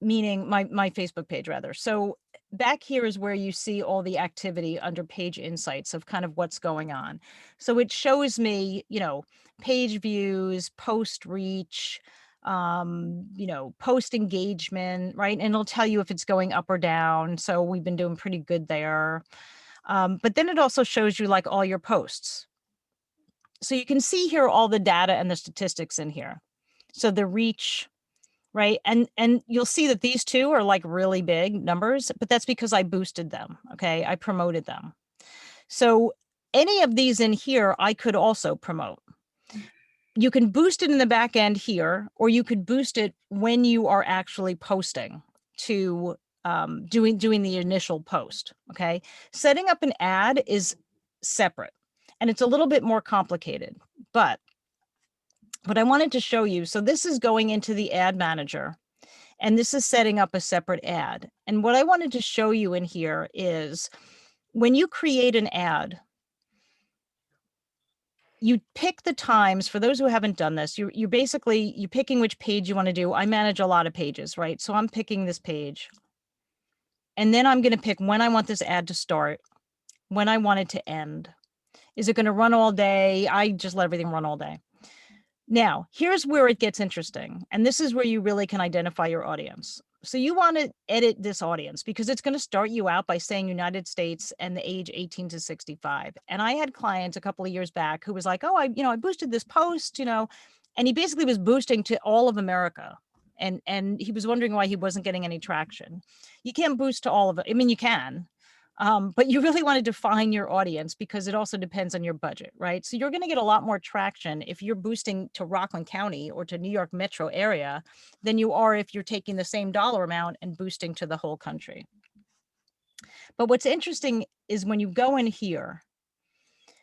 meaning my Facebook page rather. So back here is where you see all the activity under page insights of kind of what's going on. So it shows me, you know, page views, post reach, you know, post engagement, right? And it'll tell you if it's going up or down. So we've been doing pretty good there. But then it also shows you like all your posts. So you can see here all the data and the statistics in here. So the reach, right? And you'll see that these two are like really big numbers, but that's because I boosted them, okay? I promoted them. So any of these in here, I could also promote. You can boost it in the back end here, or you could boost it when you are actually posting to doing the initial post, okay? Setting up an ad is separate and it's a little bit more complicated, but what I wanted to show you, so this is going into the ad manager and this is setting up a separate ad. And what I wanted to show you in here is when you create an ad, you pick the times. For those who haven't done this, you're picking which page you want to do. I manage a lot of pages, right? So I'm picking this page. And then I'm going to pick when I want this ad to start, when I want it to end. Is it going to run all day? I just let everything run all day. Now, here's where it gets interesting. And this is where you really can identify your audience. So you want to edit this audience because it's going to start you out by saying United States and the age 18 to 65. And I had clients a couple of years back who was like, oh, I boosted this post, and he basically was boosting to all of America. And he was wondering why he wasn't getting any traction. You can't boost to all of it. I mean, you can, but you really want to define your audience because it also depends on your budget, right? So you're going to get a lot more traction if you're boosting to Rockland County or to New York metro area than you are if you're taking the same dollar amount and boosting to the whole country. But what's interesting is when you go in here,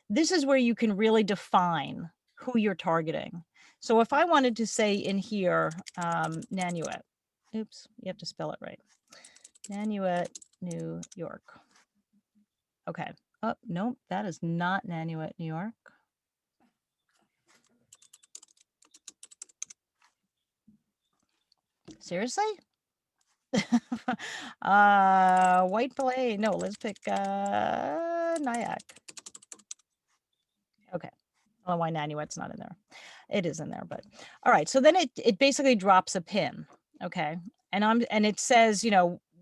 this is where you can really define who you're targeting. So if I wanted to say in here, Nanuet, oops, you have to spell it right. Nanuet, New York. Okay. Oh, no, that is not Nanuet, New York. Seriously? White Plain. No, let's pick Nyack. Okay. I don't know why Nanuet's not in there. It is in there, but all right. So then it basically drops a pin. Okay. And it says,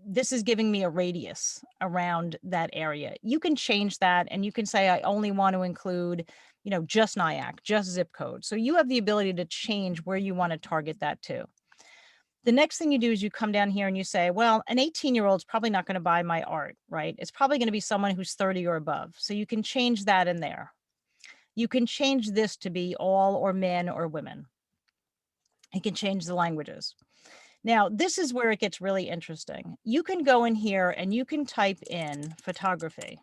this is giving me a radius around that area. You can change that and you can say, I only want to include, just Nyack, just zip code. So you have the ability to change where you want to target that to. The next thing you do is you come down here and you say, well, an 18-year-old is probably not going to buy my art, right? It's probably going to be someone who's 30 or above. So you can change that in there. You can change this to be all or men or women. You can change the languages. Now, this is where it gets really interesting. You can go in here and you can type in photography.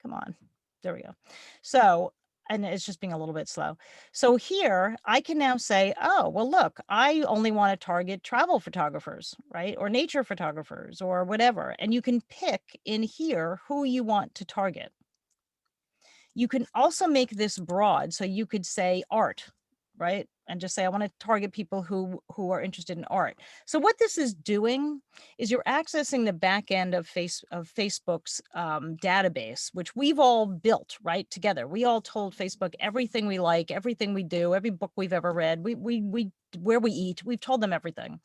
Come on, there we go. So, and it's just being a little bit slow. So here I can now say, oh, well, look, I only want to target travel photographers, right? Or nature photographers or whatever. And you can pick in here who you want to target. You can also make this broad. So you could say art, right? And just say, I want to target people who are interested in art. So what this is doing is you're accessing the back end of Facebook's database, which we've all built right together. We all told Facebook everything we like, everything we do, every book we've ever read, where we eat, we've told them everything.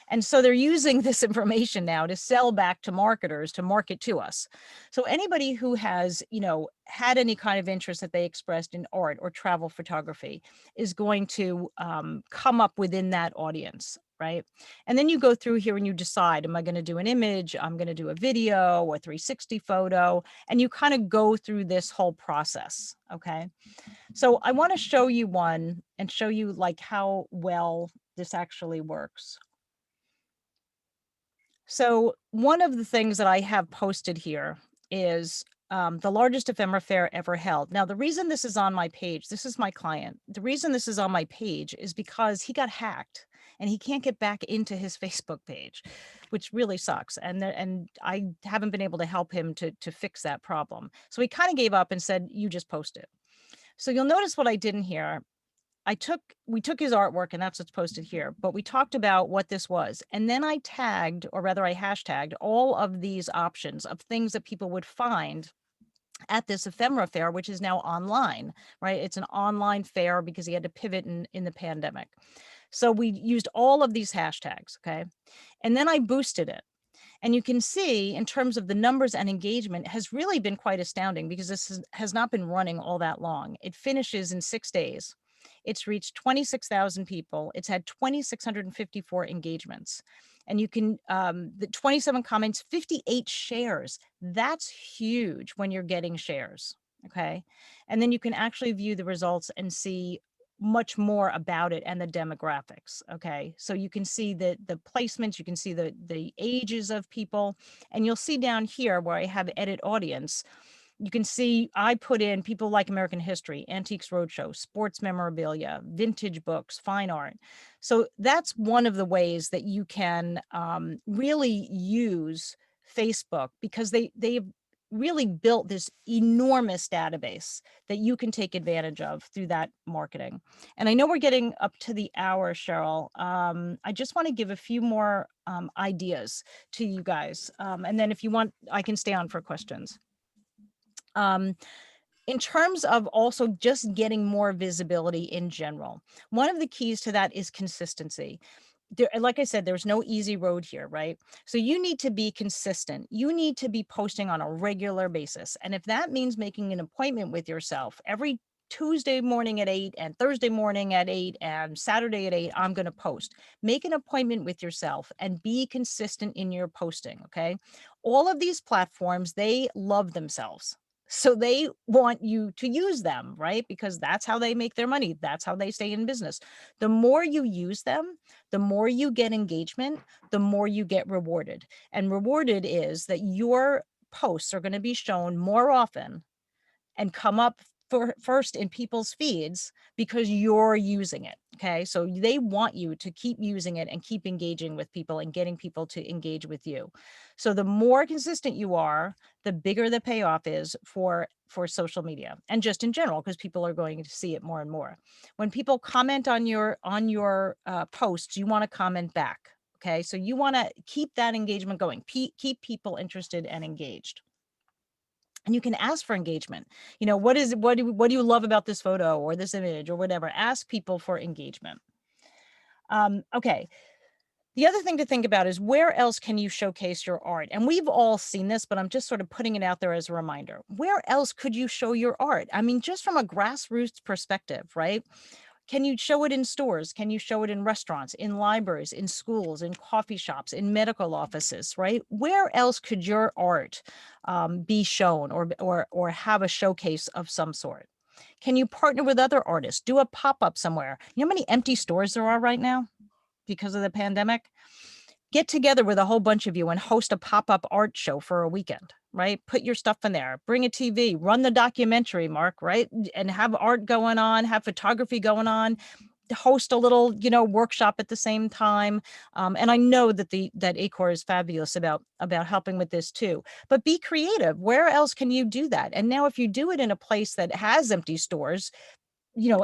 And so they're using this information now to sell back to marketers to market to us. So anybody who has, had any kind of interest that they expressed in art or travel photography is going to come up within that audience, right? And then you go through here and you decide, am I going to do an image? I'm going to do a video or 360 photo. And you kind of go through this whole process, okay? So I want to show you one and show you like how well this actually works. So one of the things that I have posted here is the largest ephemera fair ever held. Now, the reason this is on my page, this is my client. The reason this is on my page is because he got hacked and he can't get back into his Facebook page, which really sucks. And I haven't been able to help him to fix that problem. So he kind of gave up and said, you just post it. So you'll notice what I did in here. We took his artwork and that's what's posted here, but we talked about what this was. And then I tagged, or rather I hashtagged all of these options of things that people would find at this ephemera fair, which is now online, right? It's an online fair because he had to pivot in the pandemic. So we used all of these hashtags, okay? And then I boosted it. And you can see in terms of the numbers and engagement has really been quite astounding because this has not been running all that long. It finishes in 6 days. It's reached 26,000 people. It's had 2,654 engagements. And you can, the 27 comments, 58 shares. That's huge when you're getting shares, okay? And then you can actually view the results and see much more about it and the demographics, okay? So you can see the placements, you can see the ages of people, and you'll see down here where I have edit audience, you can see I put in people like American history, Antiques Roadshow, sports memorabilia, vintage books, fine art. So that's one of the ways that you can really use Facebook because they've really built this enormous database that you can take advantage of through that marketing. And I know we're getting up to the hour, Cheryl. I just want to give a few more ideas to you guys. And then if you want, I can stay on for questions. In terms of also just getting more visibility in general, one of the keys to that is consistency. Like I said, there's no easy road here, right? So you need to be consistent. You need to be posting on a regular basis. And if that means making an appointment with yourself every Tuesday morning at 8 and Thursday morning at 8 and Saturday at 8, I'm going to post. Make an appointment with yourself and be consistent in your posting, okay? All of these platforms, they love themselves. So they want you to use them, right? Because that's how they make their money. That's how they stay in business. The more you use them, the more you get engagement, the more you get rewarded. And rewarded is that your posts are going to be shown more often and come up first in people's feeds because you're using it, okay? So they want you to keep using it and keep engaging with people and getting people to engage with you. So the more consistent you are, the bigger the payoff is for social media and just in general, because people are going to see it more and more. When people comment on your posts, you want to comment back, okay? So you want to keep that engagement going, keep people interested and engaged. And you can ask for engagement. You know, what do you love about this photo or this image or whatever? Ask people for engagement. Okay. The other thing to think about is where else can you showcase your art? And we've all seen this, but I'm just sort of putting it out there as a reminder. Where else could you show your art? I mean, just from a grassroots perspective, right? Can you show it in stores? Can you show it in restaurants, in libraries, in schools, in coffee shops, in medical offices, right? Where else could your art be shown or have a showcase of some sort? Can you partner with other artists? Do a pop-up somewhere. You know how many empty stores there are right now because of the pandemic? Get together with a whole bunch of you and host a pop-up art show for a weekend, right? Put your stuff in there, bring a TV, run the documentary, Mark, right? And have art going on, have photography going on, host a little, workshop at the same time. And I know that that ACOR is fabulous about helping with this too, but be creative. Where else can you do that? And now if you do it in a place that has empty stores,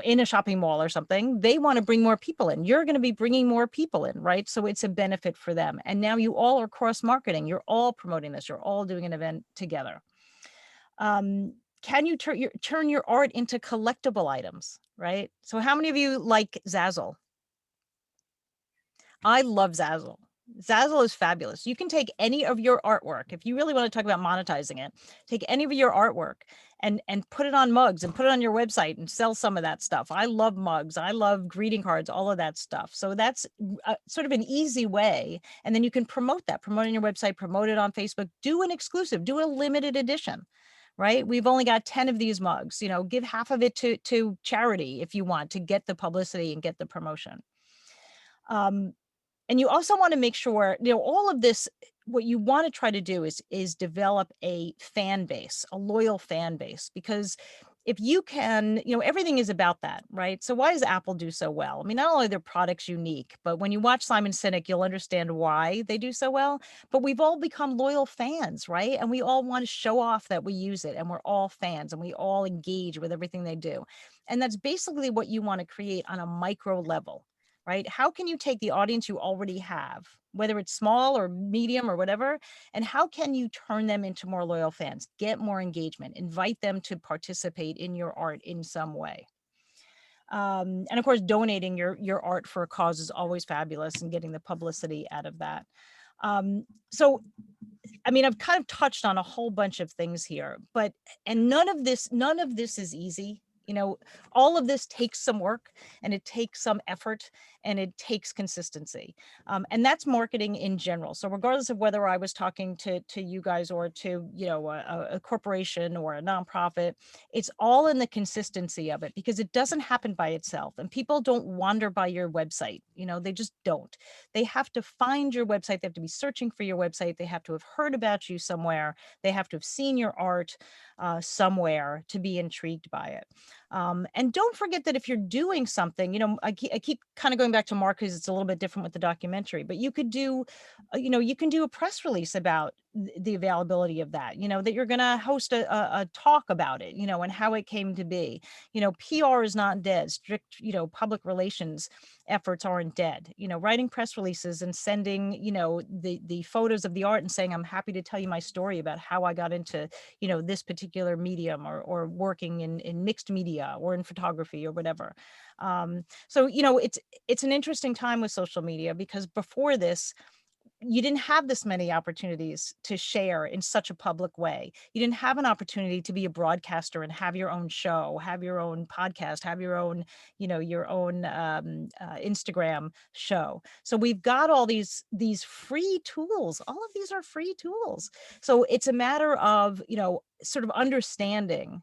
in a shopping mall or something, they want to bring more people in. You're going to be bringing more people in, right? So it's a benefit for them. And now you all are cross-marketing. You're all promoting this. You're all doing an event together. Can you turn your art into collectible items, right? So how many of you like Zazzle? I love Zazzle. Zazzle is fabulous. You can take any of your artwork. If you really want to talk about monetizing it, take any of your artwork and put it on mugs and put it on your website and sell some of that stuff. I love mugs. I love greeting cards, all of that stuff. So that's sort of an easy way. And then you can promote that, promote it on your website, promote it on Facebook, do an exclusive, do a limited edition, right? We've only got 10 of these mugs, you know, give half of it to charity if you want to get the publicity and get the promotion. And you also want to make sure, you know, all of this, what you want to try to do is develop a fan base, a loyal fan base, because if you can, you know, everything is about that, right? So why does Apple do so well? I mean, not only are their products unique, but when you watch Simon Sinek, you'll understand why they do so well. But we've all become loyal fans, right? And we all want to show off that we use it and we're all fans and we all engage with everything they do. And that's basically what you want to create on a micro level, right? How can you take the audience you already have, whether it's small or medium or whatever, and how can you turn them into more loyal fans, get more engagement, invite them to participate in your art in some way? And of course, donating your art for a cause is always fabulous and getting the publicity out of that. So, I mean, I've kind of touched on a whole bunch of things here, and none of this is easy. You know, all of this takes some work and it takes some effort and it takes consistency. And that's marketing in general. So regardless of whether I was talking to you guys or to, you know, a corporation or a nonprofit, it's all in the consistency of it because it doesn't happen by itself. And people don't wander by your website. You know, they just don't. They have to find your website. They have to be searching for your website. They have to have heard about you somewhere. They have to have seen your art somewhere to be intrigued by it. And don't forget that if you're doing something, you know, I keep kind of going back to Mark because it's a little bit different with the documentary, but you could do, you know, you can do a press release about the availability of that, you know, that you're going to host a talk about it, you know, and how it came to be. You know, PR is not dead. Strict, you know, public relations efforts aren't dead. You know, writing press releases and sending, you know, the photos of the art and saying, I'm happy to tell you my story about how I got into, you know, this particular medium or working in mixed media or in photography or whatever. So, you know, it's an interesting time with social media because before this, you didn't have this many opportunities to share in such a public way. You didn't have an opportunity to be a broadcaster and have your own show, have your own podcast, have your own, you know, your own Instagram show. So we've got all these free tools. All of these are free tools. So it's a matter of, you know, sort of understanding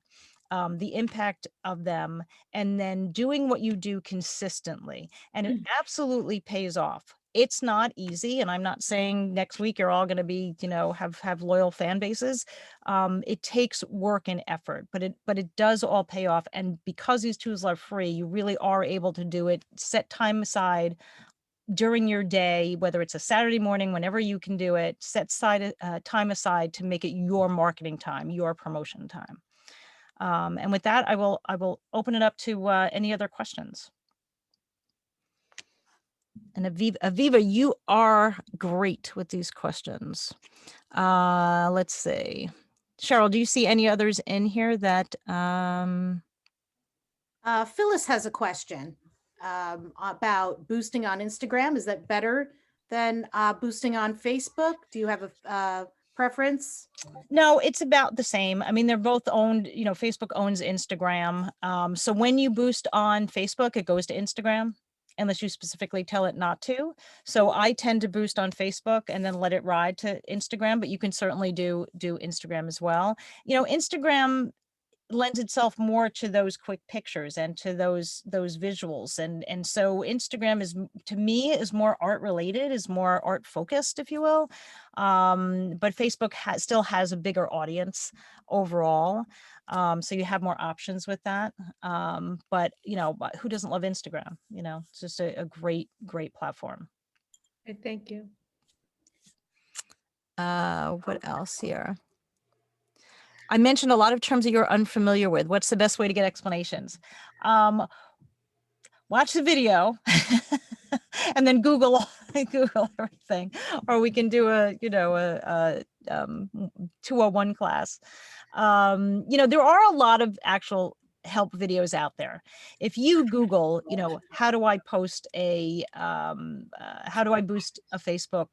the impact of them and then doing what you do consistently. And it absolutely pays off. It's not easy. And I'm not saying next week you're all going to be, you know, have loyal fan bases. It takes work and effort, but it does all pay off. And because these tools are free, you really are able to do it, set time aside during your day, whether it's a Saturday morning, whenever you can do it, set time aside to make it your marketing time, your promotion time. And with that, I will open it up to any other questions. And Aviva, you are great with these questions. Let's see. Cheryl, do you see any others in here that? Phyllis has a question about boosting on Instagram. Is that better than boosting on Facebook? Do you have a preference? No, it's about the same. I mean, they're both owned, you know, Facebook owns Instagram. So when you boost on Facebook, it goes to Instagram unless you specifically tell it not to. So I tend to boost on Facebook and then let it ride to Instagram, but you can certainly do Instagram as well. You know, Instagram lends itself more to those quick pictures and to those visuals. And so Instagram is, to me, is more art related, is more art focused, if you will. But Facebook still has a bigger audience overall. So you have more options with that. But, you know, who doesn't love Instagram? You know, it's just a great platform. Okay, thank you. What else here? I mentioned a lot of terms that you're unfamiliar with. What's the best way to get explanations? Watch the video and then Google everything, or we can do a 201 class. You know, there are a lot of actual help videos out there. If you Google, you know, how do I post a, how do I boost a Facebook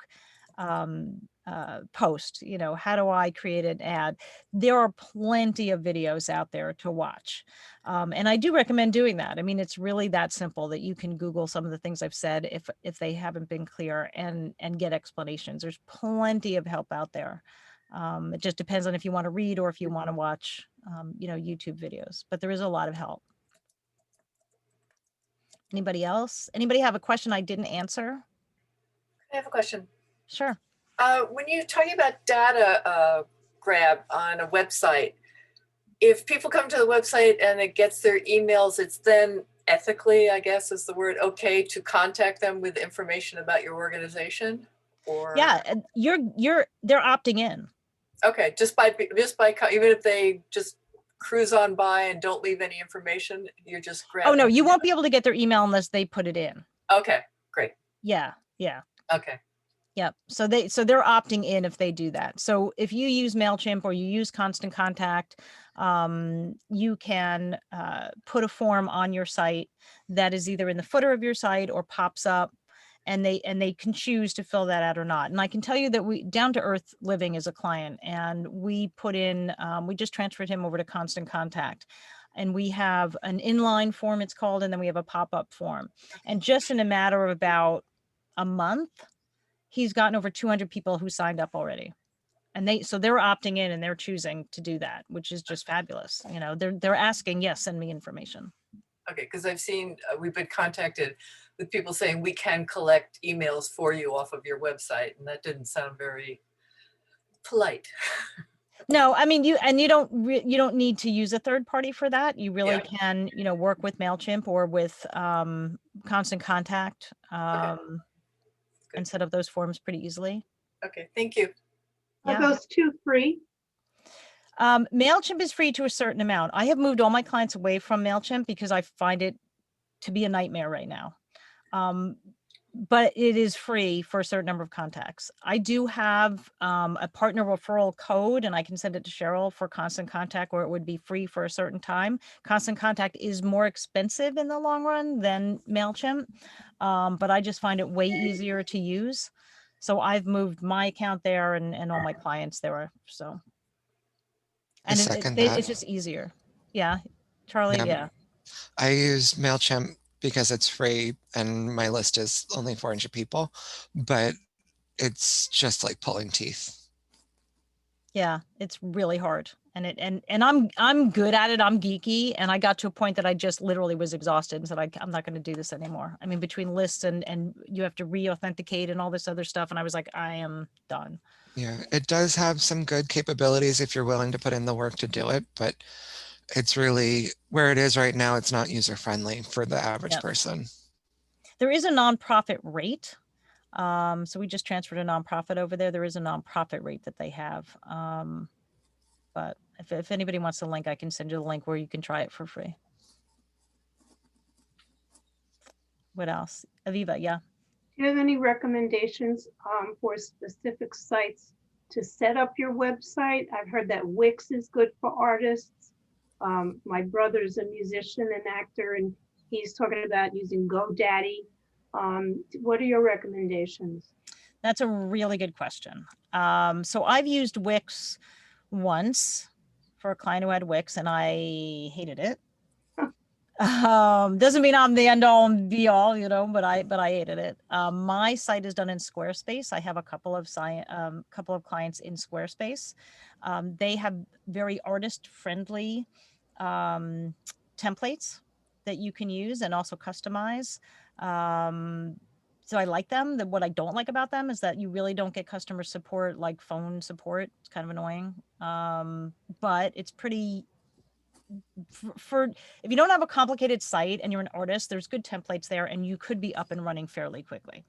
post, you know, how do I create an ad? There are plenty of videos out there to watch. And I do recommend doing that. I mean, it's really that simple that you can Google some of the things I've said if they haven't been clear and get explanations. There's plenty of help out there. It just depends on if you want to read or if you want to watch, you know, YouTube videos, but there is a lot of help. Anybody else? Anybody have a question I didn't answer? I have a question. Sure. When you're talking about data grab on a website, if people come to the website and it gets their emails, it's then ethically, I guess is the word, okay to contact them with information about your organization? Or Yeah, and they're opting in. okay, just by even if they just cruise on by and don't leave any information, you're just grabbing. Oh no, you won't be able to get their email unless they put it in. Okay, great. Yeah. Okay. Yep. So they're opting in if they do that. So if you use MailChimp or you use Constant Contact, you can put a form on your site that is either in the footer of your site or pops up, and they can choose to fill that out or not. And I can tell you that Down to Earth Living is a client, and we put in, we just transferred him over to Constant Contact. And we have an inline form, it's called, and then we have a pop-up form. And just in a matter of about a month, he's gotten over 200 people who signed up already. And so they're opting in and they're choosing to do that, which is just fabulous. You know, they're asking, yes, send me information. Okay, because I've seen, we've been contacted with people saying we can collect emails for you off of your website. And that didn't sound very polite. No, I mean, you don't need to use a third party for that. You really can, you know, work with MailChimp or with Constant Contact and set up those forms pretty easily. Okay, thank you. Are those two free? MailChimp is free to a certain amount. I have moved all my clients away from MailChimp because I find it to be a nightmare right now. But it is free for a certain number of contacts. I do have a partner referral code, and I can send it to Cheryl for Constant Contact, where it would be free for a certain time. Constant Contact is more expensive in the long run than MailChimp, but I just find it way easier to use. So I've moved my account there and all my clients there. So, and it's just easier. Yeah, Charlie. Yeah. I use MailChimp because it's free and my list is only 400 people, but it's just like pulling teeth. Yeah, it's really hard. And I'm good at it. I'm geeky. And I got to a point that I just literally was exhausted and said, I'm not going to do this anymore. I mean, between lists and you have to re-authenticate and all this other stuff. And I was like, I am done. Yeah, it does have some good capabilities if you're willing to put in the work to do it, but it's really where it is right now. It's not user friendly for the average person. There is a nonprofit rate. So we just transferred a nonprofit over there. There is a nonprofit rate that they have. But if anybody wants the link, I can send you the link where you can try it for free. What else? Aviva, yeah. Do you have any recommendations for specific sites to set up your website? I've heard that Wix is good for artists. My brother's a musician and actor, and he's talking about using GoDaddy. What are your recommendations? That's a really good question. So I've used Wix once for a client who had Wix, and I hated it. Doesn't mean I'm the end all and be all, you know, but I hated it. My site is done in Squarespace. I have a couple of clients in Squarespace. They have very artist friendly templates that you can use and also customize. So I like them. What I don't like about them is that you really don't get customer support, like phone support. It's kind of annoying. But it's pretty, for if you don't have a complicated site and you're an artist, there's good templates there and you could be up and running fairly quickly.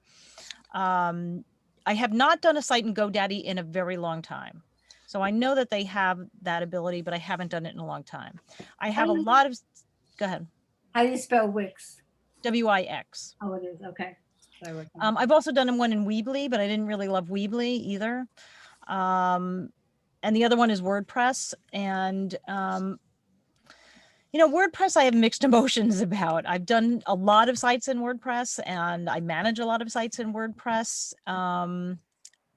I have not done a site in GoDaddy in a very long time. So I know that they have that ability, but I haven't done it in a long time. I have a lot of, go ahead. How do you spell Wix? W-I-X. Oh, it is, okay. I've also done one in Weebly, but I didn't really love Weebly either. And the other one is WordPress. And You know, WordPress, I have mixed emotions about. I've done a lot of sites in WordPress and I manage a lot of sites in WordPress.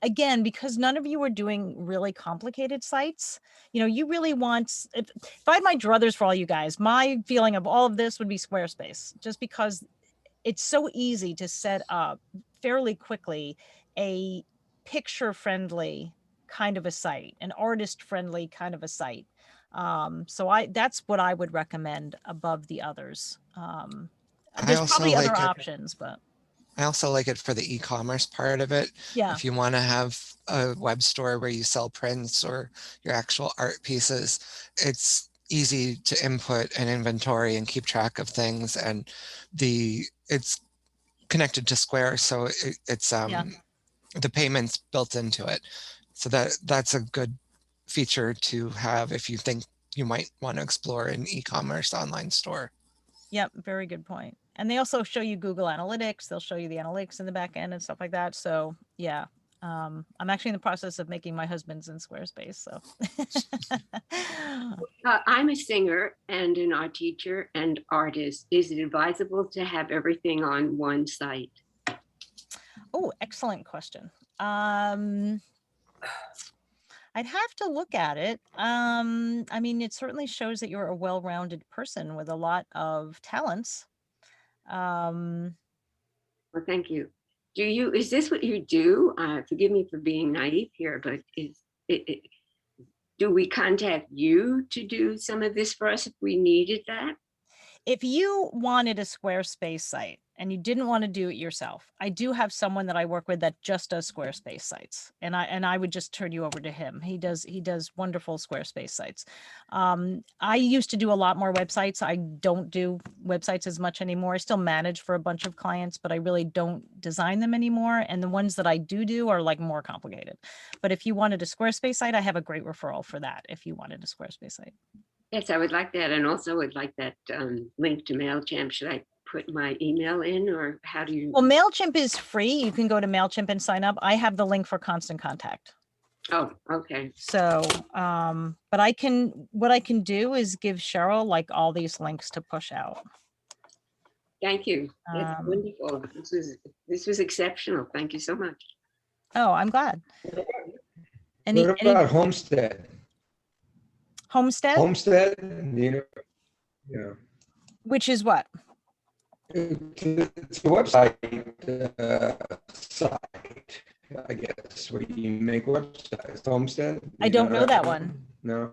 Again, because none of you are doing really complicated sites, you know, you really want, if I had my druthers for all you guys, my feeling of all of this would be Squarespace, just because it's so easy to set up fairly quickly a picture-friendly kind of a site, an artist-friendly kind of a site. So that's what I would recommend above the others. There's probably other options, but. I also like it for the e-commerce part of it. Yeah. If you want to have a web store where you sell prints or your actual art pieces, it's easy to input an inventory and keep track of things, and it's connected to Square, so it's the payments built into it. So that's a good feature to have if you think you might want to explore an e-commerce online store. Yep, very good point. And they also show you Google Analytics. They'll show you the analytics in the back end and stuff like that. So yeah, I'm actually in the process of making my husband's in Squarespace. So I'm a singer and an art teacher and artist. Is it advisable to have everything on one site? Oh, excellent question. I'd have to look at it. I mean, it certainly shows that you're a well-rounded person with a lot of talents. Well, thank you. Is this what you do? Forgive me for being naive here, but do we contact you to do some of this for us if we needed that? If you wanted a Squarespace site and you didn't want to do it yourself, I do have someone that I work with that just does Squarespace sites, and I would just turn you over to him. He does wonderful Squarespace sites. I used to do a lot more websites. I don't do websites as much anymore. I still manage for a bunch of clients, but I really don't design them anymore. And the ones that I do are like more complicated. But if you wanted a Squarespace site, I have a great referral for that. If you wanted a Squarespace site. Yes, I would like that, and also would like that link to MailChimp. Should I put my email in, or how do you? Well, MailChimp is free. You can go to MailChimp and sign up. I have the link for Constant Contact. Oh, okay. So, but what I can do is give Cheryl like all these links to push out. Thank you. That's wonderful. This was exceptional. Thank you so much. Oh, I'm glad. What about Homestead? Homestead? Homestead, you know, yeah. Which is what? It's a website site, I guess, where you make websites. Homestead? I don't know that one. No.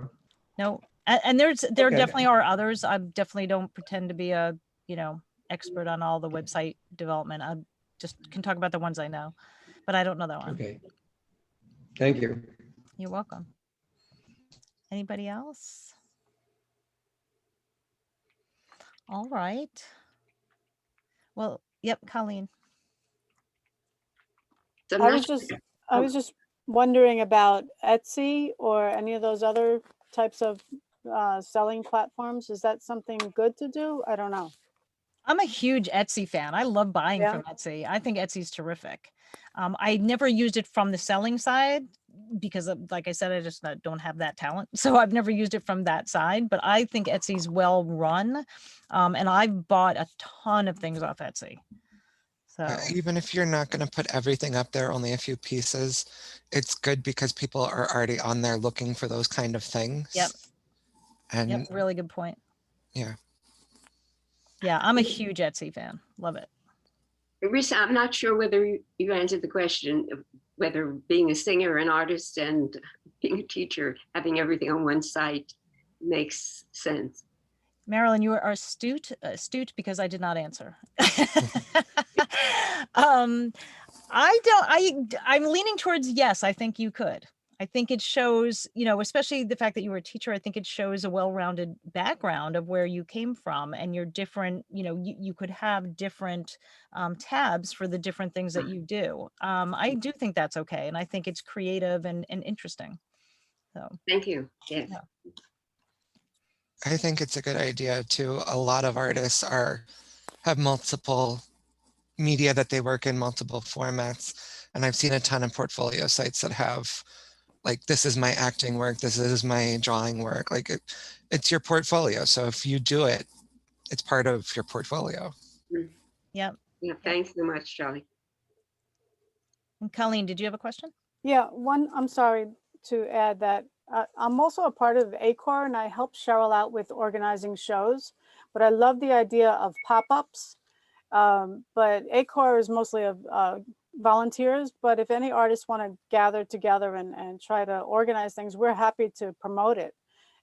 No. And there definitely are others. I definitely don't pretend to be a, expert on all the website development. I just can talk about the ones I know, but I don't know that one. Okay. Thank you. You're welcome. Anybody else? All right. Well, yep, Colleen. I was just wondering about Etsy or any of those other types of selling platforms. Is that something good to do? I don't know. I'm a huge Etsy fan. I love buying from Etsy. I think Etsy's terrific. I never used it from the selling side because, like I said, I just don't have that talent. So I've never used it from that side, but I think Etsy's well run. And I've bought a ton of things off Etsy. So even if you're not going to put everything up there, only a few pieces, it's good because people are already on there looking for those kind of things. Yep. And yep, really good point. Yeah. Yeah, I'm a huge Etsy fan. Love it. Risa, I'm not sure whether you answered the question of whether being a singer, an artist, and being a teacher, having everything on one site makes sense. Marilyn, you are astute because I did not answer. I'm leaning towards yes, I think you could. I think it shows, especially the fact that you were a teacher, I think it shows a well-rounded background of where you came from and you're different, you could have different tabs for the different things that you do. I do think that's okay. And I think it's creative and interesting. So thank you. Yes. Yeah. I think it's a good idea too. A lot of artists have multiple media that they work in, multiple formats. And I've seen a ton of portfolio sites that have like, this is my acting work, this is my drawing work. Like it's your portfolio. So if you do it, it's part of your portfolio. Yep. Yeah, thanks so much, Charlie. And Colleen, did you have a question? Yeah, I'm sorry to add that I'm also a part of ACOR, and I help Cheryl out with organizing shows, but I love the idea of pop-ups. But ACOR is mostly of volunteers, but if any artists want to gather together and try to organize things, we're happy to promote it.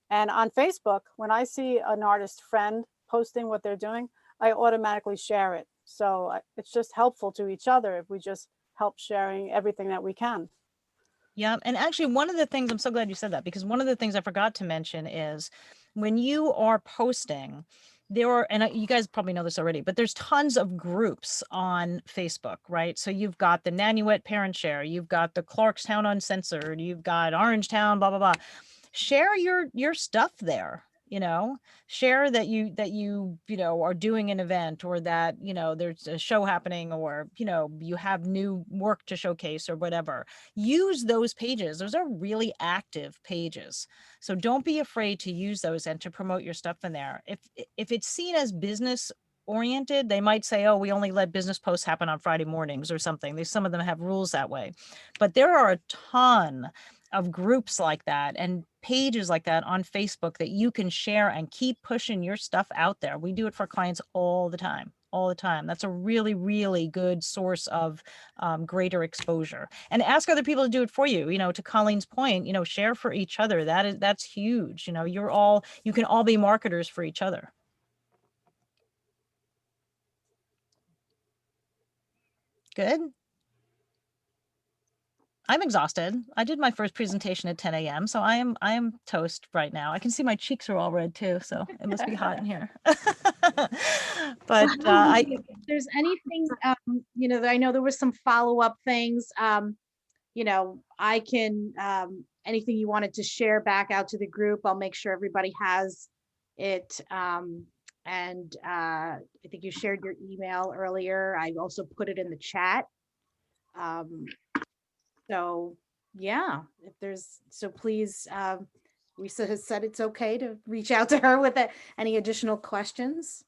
And on Facebook, when I see an artist friend posting what they're doing, I automatically share it. So it's just helpful to each other if we just help sharing everything that we can. Yeah, and actually one of the things, I'm so glad you said that, because one of the things I forgot to mention is when you are posting, there are, and you guys probably know this already, but there's tons of groups on Facebook, right? So you've got the Nanuet Parent Share, you've got the Clarkstown Uncensored, you've got Orangetown, blah, blah, blah. Share your stuff there, you know, share that you know, are doing an event, or that, you know, there's a show happening, or, you know, you have new work to showcase or whatever. Use those pages. Those are really active pages. So don't be afraid to use those and to promote your stuff in there. If it's seen as business oriented, they might say, oh, we only let business posts happen on Friday mornings or something. Some of them have rules that way, but there are a ton of groups like that and pages like that on Facebook that you can share and keep pushing your stuff out there. We do it for clients all the time. That's a really, really good source of greater exposure. And ask other people to do it for you. You know, to Colleen's point, you know, share for each other. That's huge. You know, you can all be marketers for each other. Good. I'm exhausted. I did my first presentation at 10 a.m. So I am toast right now. I can see my cheeks are all red too. So it must be hot in here. But if there's anything, you know, I know there was some follow-up things, you know, I can, anything you wanted to share back out to the group, I'll make sure everybody has it. And I think you shared your email earlier. I also put it in the chat. So yeah, if there's, so please, Risa has said it's okay to reach out to her with any additional questions.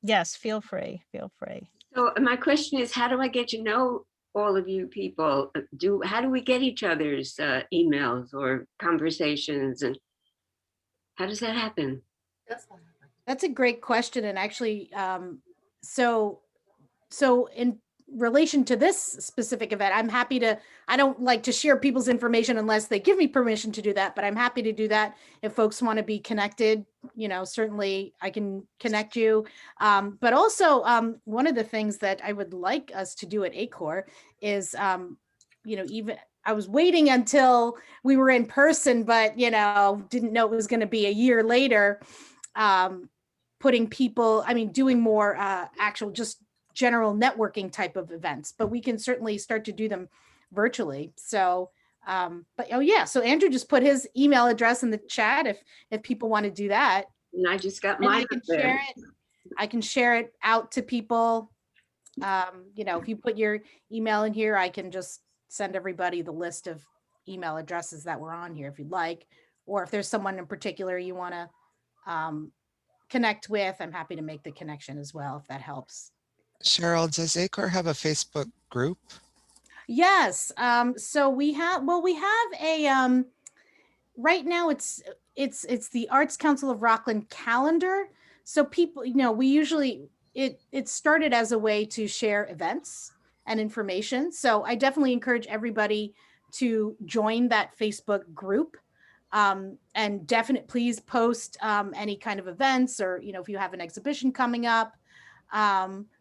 Yes, feel free, feel free. So my question is, how do I get to know all of you people? How do we get each other's emails or conversations, and how does that happen? That's a great question. And actually, so in relation to this specific event, I'm happy to, I don't like to share people's information unless they give me permission to do that, but I'm happy to do that. If folks want to be connected, you know, certainly I can connect you. But also one of the things that I would like us to do at ACOR is, you know, even I was waiting until we were in person, but, you know, didn't know it was going to be a year later, putting people, I mean, doing more actual just general networking type of events, but we can certainly start to do them virtually. So, but oh yeah, so Andrew just put his email address in the chat if people want to do that. And I just got mine up there. I can share it out to people. You know, if you put your email in here, I can just send everybody the list of email addresses that were on here if you'd like, or if there's someone in particular you want to connect with, I'm happy to make the connection as well, if that helps. Cheryl, does ACOR have a Facebook group? Yes. So we have a, right now it's the Arts Council of Rockland calendar. So people, you know, we usually, it started as a way to share events and information. So I definitely encourage everybody to join that Facebook group. And please post any kind of events, or, you know, if you have an exhibition coming up.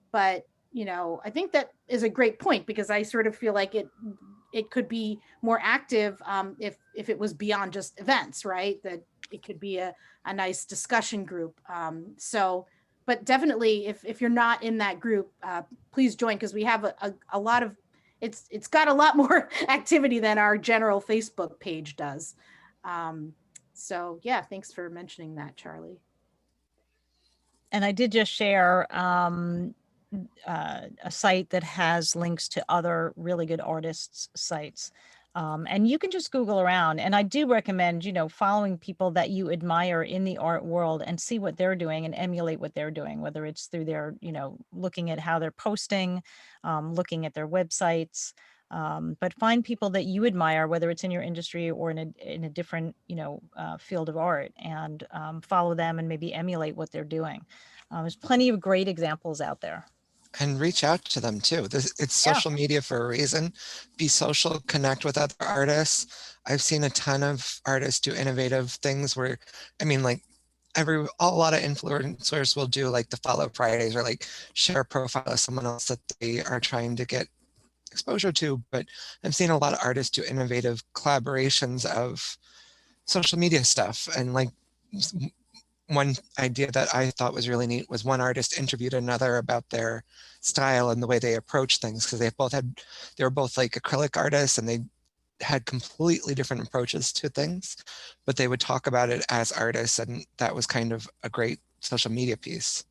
But, you know, I think that is a great point, because I sort of feel like it could be more active if it was beyond just events, right? That it could be a nice discussion group. So, but definitely if you're not in that group, please join, because we have a lot of, it's got a lot more activity than our general Facebook page does. So yeah, thanks for mentioning that, Charlie. And I did just share a site that has links to other really good artists' sites. And you can just Google around. And I do recommend, following people that you admire in the art world and see what they're doing and emulate what they're doing, whether it's through their, looking at how they're posting, looking at their websites. But find people that you admire, whether it's in your industry or in a different, field of art, and follow them and maybe emulate what they're doing. There's plenty of great examples out there. And reach out to them too. It's social media for a reason. Be social, connect with other artists. I've seen a ton of artists do innovative things where, I mean, like a lot of influencers will do like the follow Fridays or like share a profile of someone else that they are trying to get exposure to. But I've seen a lot of artists do innovative collaborations of social media stuff. And like one idea that I thought was really neat was one artist interviewed another about their style and the way they approach things, because they were both like acrylic artists and they had completely different approaches to things, but they would talk about it as artists, and that was kind of a great social media piece.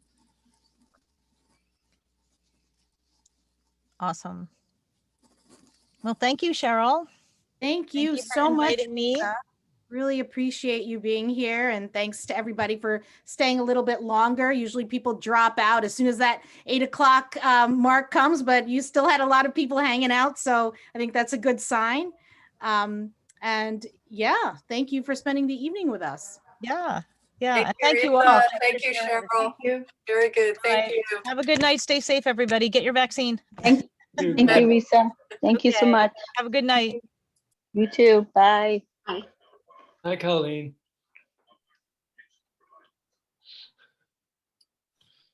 Awesome. Well, thank you, Cheryl. Thank you for so much. inviting me. Really appreciate you being here, and thanks to everybody for staying a little bit longer. Usually people drop out as soon as that 8 o'clock mark comes, but you still had a lot of people hanging out, so I think that's a good sign. And yeah, thank you for spending the evening with us. Yeah. Thank you all. Thank you, Cheryl. Very good. Thank you. Have a good night. Stay safe, everybody. Get your vaccine. Thank you, Risa. Thank you so much. Have a good night. You too. Bye. Hi, Colleen.